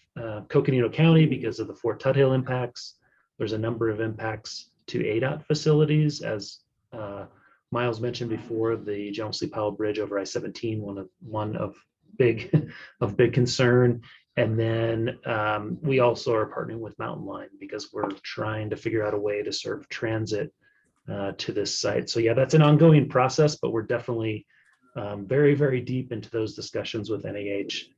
Coconino County because of the Fort Tuthill impacts. There's a number of impacts to ADOT facilities, as Miles mentioned before, the General C. Powell Bridge over I-17, one of big concern. And then we also are partnering with Mountain Line because we're trying to figure out a way to serve transit to this site. So yeah, that's an ongoing process, but we're definitely very, very deep into those discussions with NIH.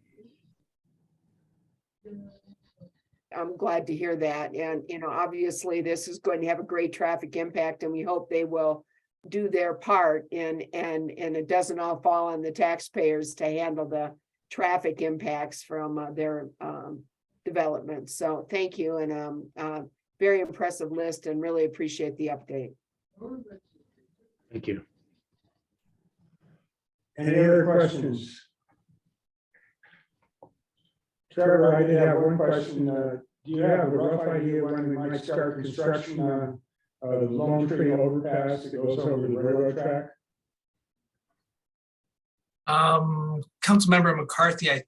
I'm glad to hear that. And, you know, obviously this is going to have a great traffic impact, and we hope they will do their part and it doesn't all fall on the taxpayers to handle the traffic impacts from their development. So thank you, and very impressive list, and really appreciate the update. Thank you. Any other questions? Trevor, I did have one question. Do you have a rough idea when we might start construction on the Lone Tree overpass that goes over the railroad track? Councilmember McCarthy,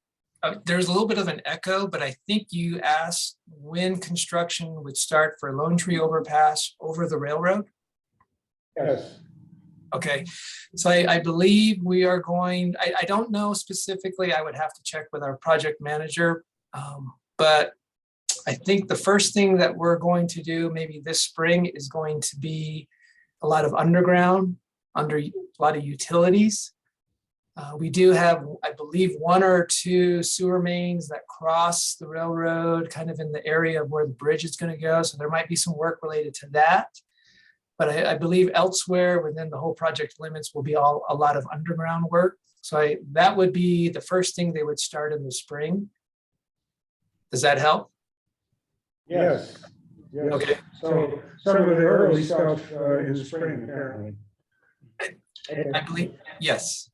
there's a little bit of an echo, but I think you asked when construction would start for Lone Tree overpass over the railroad? Yes. Okay, so I believe we are going, I don't know specifically, I would have to check with our project manager. But I think the first thing that we're going to do maybe this spring is going to be a lot of underground, under a lot of utilities. We do have, I believe, 1 or 2 sewer mains that cross the railroad kind of in the area of where the bridge is going to go. So there might be some work related to that. But I believe elsewhere within the whole project limits will be a lot of underground work. So that would be the first thing they would start in the spring. Does that help? Yes. Yes. Okay. So some of the early stuff in the spring, apparently. I believe, yes.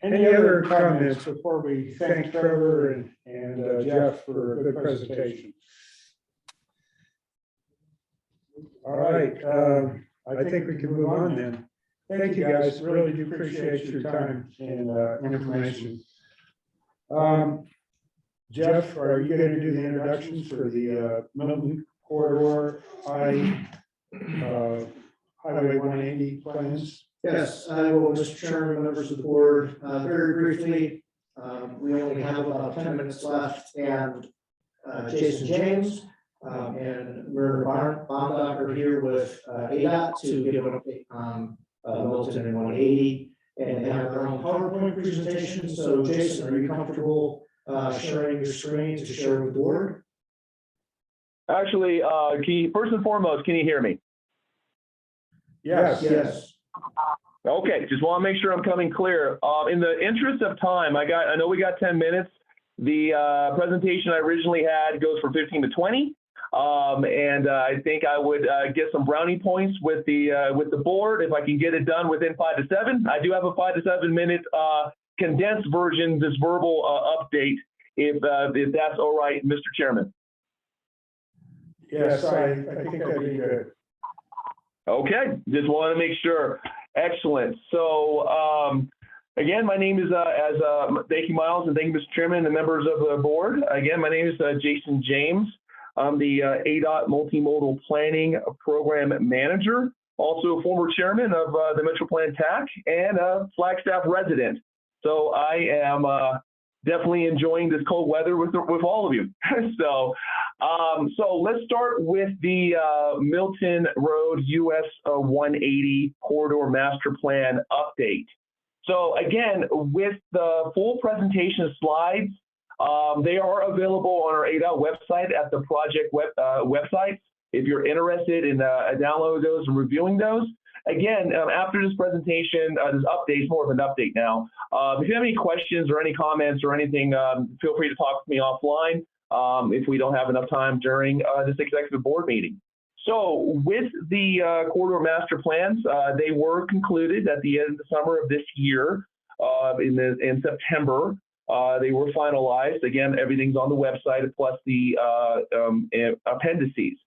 Any other comments before we thank Trevor and Jeff for a good presentation? All right, I think we can move on then. Thank you, guys. Really do appreciate your time and information. Jeff, are you going to do the introductions for the Milton Corridor Highway 180 plans? Yes, I will, Mr. Chairman, members of the board, very briefly. We only have about 10 minutes left, and Jason James and Myrna Bondoc are here with ADOT to give an update on Milton and 180, and they have their own PowerPoint presentation. So Jason, are you comfortable sharing your screen to share with the board? Actually, first and foremost, can you hear me? Yes. Yes. Okay, just want to make sure I'm coming clear. In the interest of time, I know we got 10 minutes. The presentation I originally had goes from 15 to 20. And I think I would get some brownie points with the board if I can get it done within 5 to 7. I do have a 5 to 7 minute condensed version, this verbal update, if that's all right, Mr. Chairman. Yes, I think that'd be good. Okay, just want to make sure. Excellent. So again, my name is thank you, Miles, and thank you, Mr. Chairman, and the members of the board. Again, my name is Jason James. I'm the ADOT Multimodal Planning Program Manager, also a former chairman of the Metro Plan TAC and a Flagstaff resident. So I am definitely enjoying this cold weather with all of you. So let's start with the Milton Road US 180 Corridor Master Plan update. So again, with the full presentation slides, they are available on our ADOT website at the project website. If you're interested in downloading those and reviewing those. Again, after this presentation, this update is more of an update now. If you have any questions or any comments or anything, feel free to talk to me offline if we don't have enough time during this executive board meeting. So with the corridor master plans, they were concluded at the end of the summer of this year in September. They were finalized. Again, everything's on the website plus the appendices.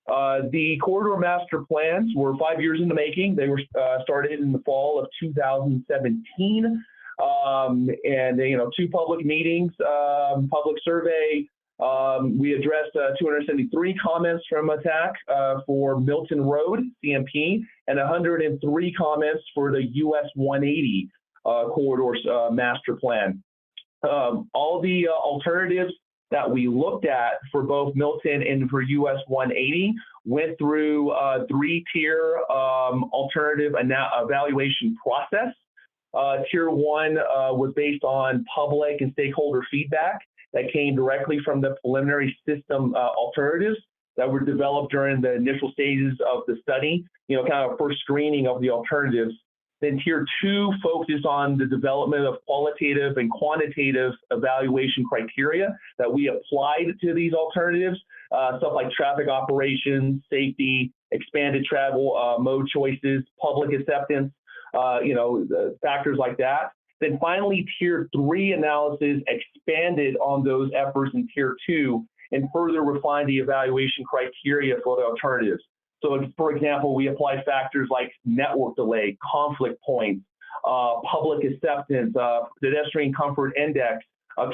The corridor master plans were 5 years in the making. They were started in the fall of 2017. And, 2 public meetings, public survey. We addressed 273 comments from TAC for Milton Road, CMP, and 103 comments for the US 180 corridor master plan. All the alternatives that we looked at for both Milton and for US 180 went through a 3-tier alternative evaluation process. Tier 1 was based on public and stakeholder feedback that came directly from the preliminary system alternatives that were developed during the initial stages of the study, kind of first screening of the alternatives. Then tier 2 focused on the development of qualitative and quantitative evaluation criteria that we applied to these alternatives, stuff like traffic operations, safety, expanded travel mode choices, public acceptance, factors like that. Then finally, tier 3 analysis expanded on those efforts in tier 2 and further refined the evaluation criteria for the alternatives. So, for example, we applied factors like network delay, conflict points, public acceptance, pedestrian comfort index,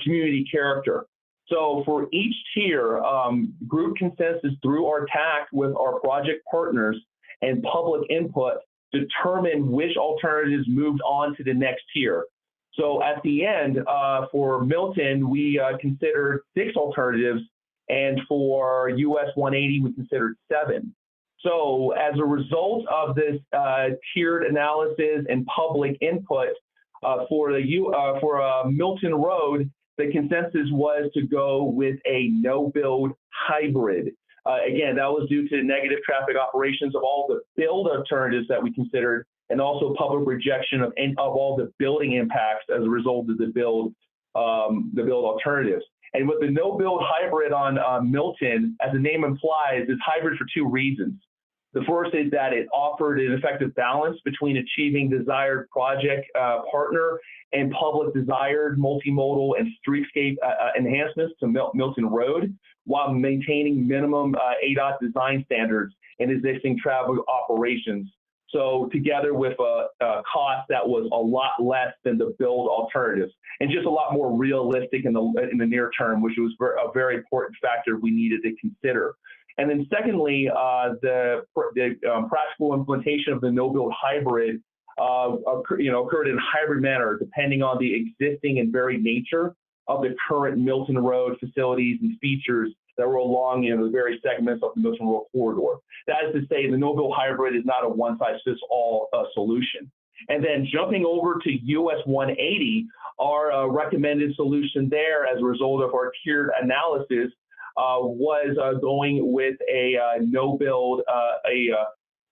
community character. So for each tier, group consensus through our TAC with our project partners and public input determined which alternatives moved on to the next tier. So at the end, for Milton, we considered 6 alternatives, and for US 180, we considered 7. So as a result of this tiered analysis and public input for Milton Road, the consensus was to go with a no-build hybrid. Again, that was due to negative traffic operations of all the build alternatives that we considered, and also public rejection of all the building impacts as a result of the build alternatives. And with the no-build hybrid on Milton, as the name implies, it's hybrid for 2 reasons. The first is that it offered an effective balance between achieving desired project partner and public desired multimodal and streetscape enhancements to Milton Road, while maintaining minimum ADOT design standards in existing traffic operations. So together with a cost that was a lot less than the build alternatives, and just a lot more realistic in the near term, which was a very important factor we needed to consider. And then secondly, the practical implementation of the no-build hybrid occurred in a hybrid manner, depending on the existing and varied nature of the current Milton Road facilities and features that were along the various segments of the Milton Road corridor. That is to say, the no-build hybrid is not a one-size-fits-all solution. And then jumping over to US 180, our recommended solution there as a result of our tiered analysis was going with a no-build,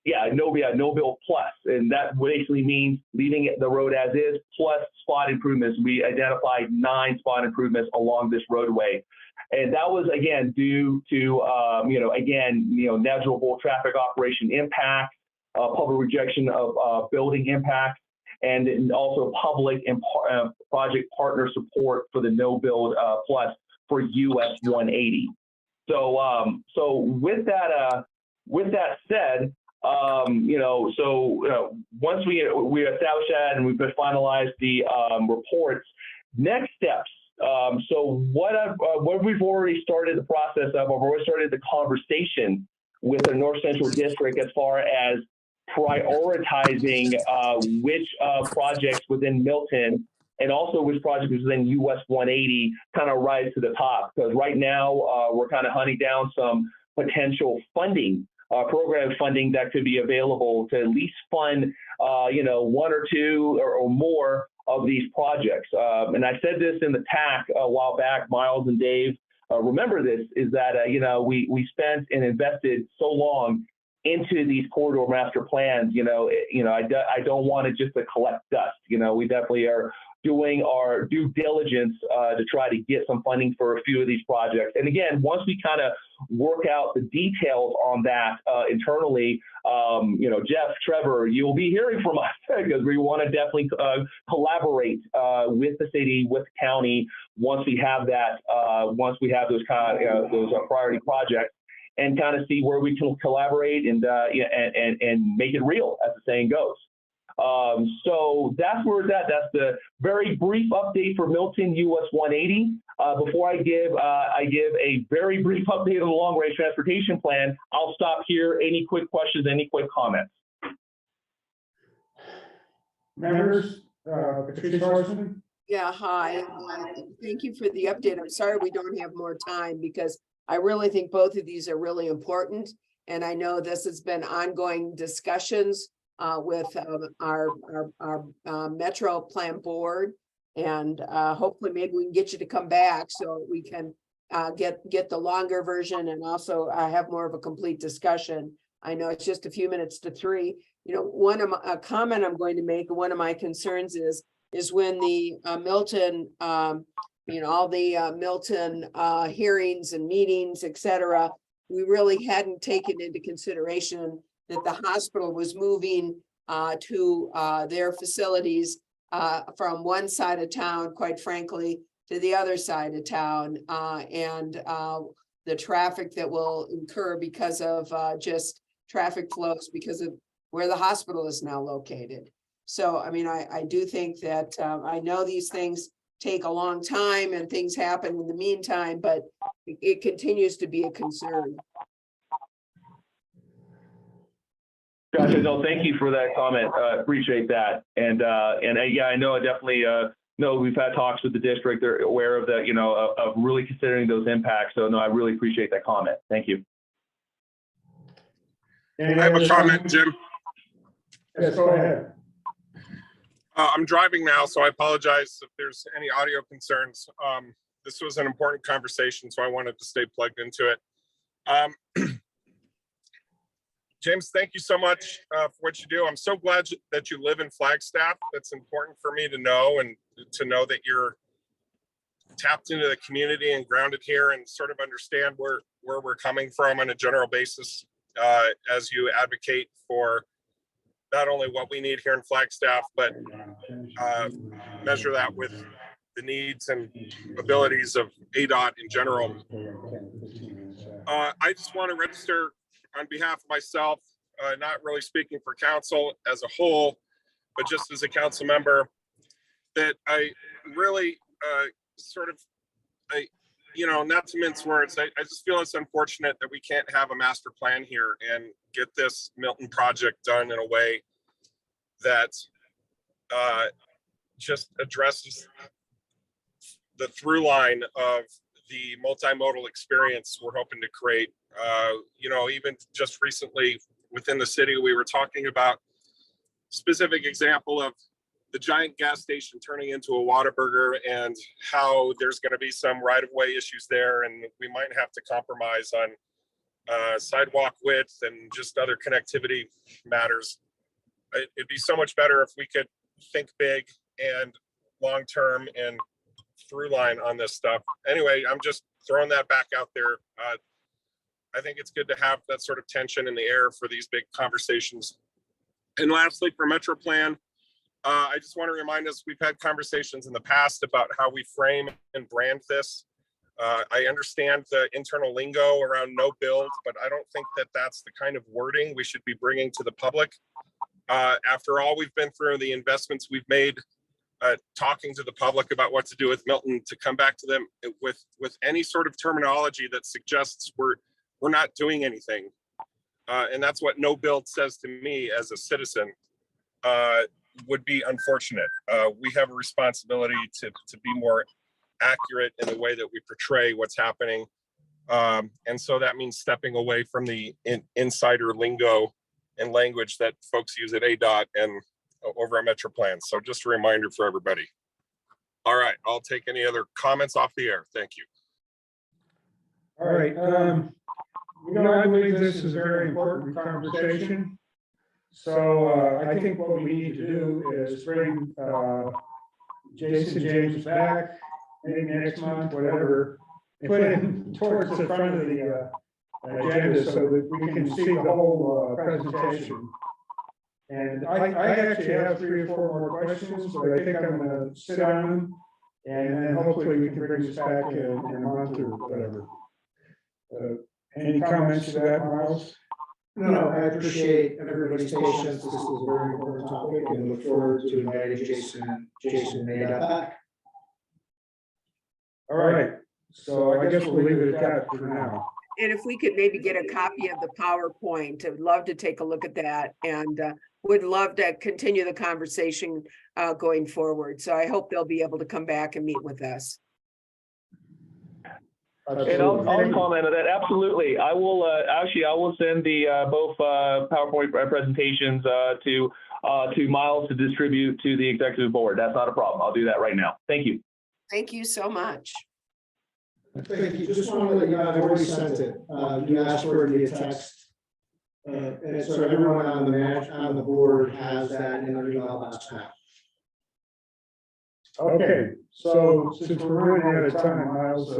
no bill plus, and that basically means leaving the road as is plus spot improvements. We identified 9 spot improvements along this roadway, and that was again due to negligible traffic operation impact, public rejection of building impact, and also public and project partner support for the no build plus for US 180. So with that said, once we established that and we've finalized the reports, next steps. So what we've already started the process of, I've already started the conversation with the North Central District as far as prioritizing which projects within Milton and also which projects within US 180 kind of rise to the top. Because right now we're kind of hunting down some potential funding, program funding that could be available to at least fund, 1 or 2 or more of these projects. And I said this in the TAC a while back, Miles and Dave, remember this, is that, we spent and invested so long into these corridor master plans. I don't want it just to collect dust. We definitely are doing our due diligence to try to get some funding for a few of these projects. And again, once we kind of work out the details on that internally, Jeff, Trevor, you'll be hearing from us because we want to definitely collaborate with the city, with the county, once we have that, once we have those those priority projects, and kind of see where we can collaborate and make it real, as the saying goes. So that's where it's at. That's the very brief update for Milton US 180. Before I give a very brief update on the long range transportation plan, I'll stop here. Any quick questions, any quick comments? Members, Patricia Carson? Yeah, hi. Thank you for the update. I'm sorry we don't have more time because I really think both of these are really important. And I know this has been ongoing discussions with our Metro Plan Board. And hopefully maybe we can get you to come back so we can get the longer version and also have more of a complete discussion. I know it's just a few minutes to 3. A comment I'm going to make, one of my concerns is when the Milton, all the Milton hearings and meetings, et cetera, we really hadn't taken into consideration that the hospital was moving to their facilities from one side of town, quite frankly, to the other side of town, and the traffic that will incur because of just traffic flows because of where the hospital is now located. So, I do think that I know these things take a long time and things happen in the meantime, but it continues to be a concern. Gotcha. No, thank you for that comment. Appreciate that. And yeah, I know, I definitely know we've had talks with the district. They're aware of that, of really considering those impacts. So no, I really appreciate that comment. Thank you. I have a comment, Jim. Yes, go ahead. I'm driving now, so I apologize if there's any audio concerns. This was an important conversation, so I wanted to stay plugged into it. James, thank you so much for what you do. I'm so glad that you live in Flagstaff. That's important for me to know, and to know that you're tapped into the community and grounded here and sort of understand where we're coming from on a general basis as you advocate for not only what we need here in Flagstaff, but measure that with the needs and abilities of ADOT in general. I just want to register on behalf of myself, not really speaking for council as a whole, but just as a council member, that I really not to mince words, I just feel it's unfortunate that we can't have a master plan here and get this Milton project done in a way that just addresses the through line of the multimodal experience we're hoping to create. Even just recently within the city, we were talking about specific example of the giant gas station turning into a Whataburger and how there's going to be some right-of-way issues there, and we might have to compromise on sidewalk width and just other connectivity matters. It'd be so much better if we could think big and long-term and through line on this stuff. Anyway, I'm just throwing that back out there. I think it's good to have that sort of tension in the air for these big conversations. And lastly, for Metro Plan, I just want to remind us, we've had conversations in the past about how we frame and brand this. I understand the internal lingo around no build, but I don't think that that's the kind of wording we should be bringing to the public. After all we've been through, the investments we've made, talking to the public about what to do with Milton, to come back to them with any sort of terminology that suggests we're not doing anything. And that's what no build says to me as a citizen, would be unfortunate. We have a responsibility to be more accurate in the way that we portray what's happening. And so that means stepping away from the insider lingo and language that folks use at ADOT and over at Metro Plan. So just a reminder for everybody. All right, I'll take any other comments off the air. Thank you. All right, I believe this is a very important conversation. So I think what we need to do is bring Jason James back, maybe next month, whatever, and put him towards the front of the agenda so that we can see the whole presentation. And I actually have 3 or 4 more questions, but I think I'm gonna sit on them, and then hopefully we can bring this back in a month or whatever. Any comments to that, Miles? No, I appreciate everybody's patience. This is a very important topic and look forward to inviting Jason and Ada back. All right, so I guess we'll leave it at that for now. And if we could maybe get a copy of the PowerPoint, I'd love to take a look at that, and would love to continue the conversation going forward. So I hope they'll be able to come back and meet with us. And I'll comment on that. Absolutely. I will actually, I will send the both PowerPoint presentations to Miles to distribute to the executive board. That's not a problem. I'll do that right now. Thank you. Thank you so much. Thank you. Just want to let you know, I've already sent it. You asked for it via text. And so everyone on the board has that in their email box now. Okay, so since we're running out of time, Miles,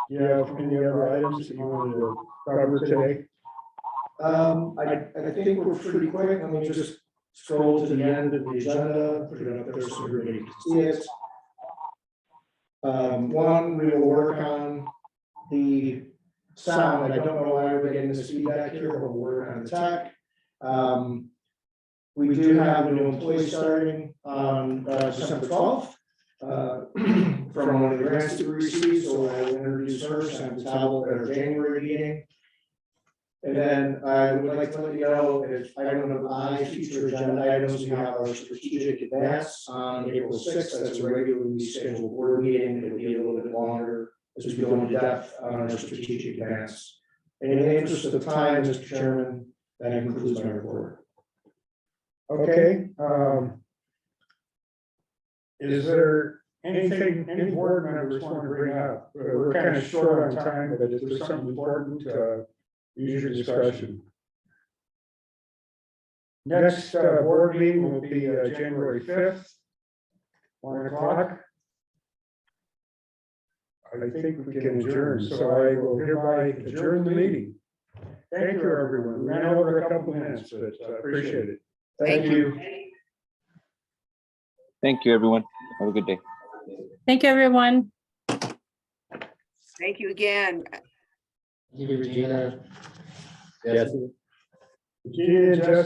you have any other items that you wanted to cover today? I think we're pretty quick. Let me just scroll to the end of the agenda, put it up there so everybody can see it. One, we will work on the sound. I don't know why we're getting this feedback here, but we'll work on the tech. We do have a new employee starting on December 12th from one of the grants that we received, so I will introduce her, Sam Talbot, at our January meeting. And then I would like to let you know, if item number I, future agenda items, we have our strategic advance on April 6th. That's a regularly scheduled board meeting. It'll be a little bit longer as we go into depth on our strategic advance. And in the interest of time, Mr. Chairman, that concludes my report. Okay, is there anything any board members want to bring up? We're kind of short on time, but if there's something important, use your discretion. Next board meeting will be January 5th, 1 o'clock. I think we can adjourn, so I will hereby adjourn the meeting. Thank you, everyone. We ran over a couple minutes, but I appreciate it. Thank you. Thank you, everyone. Have a good day. Thank you, everyone. Thank you again. Thank you, Regina. Yes. Regina, Justin.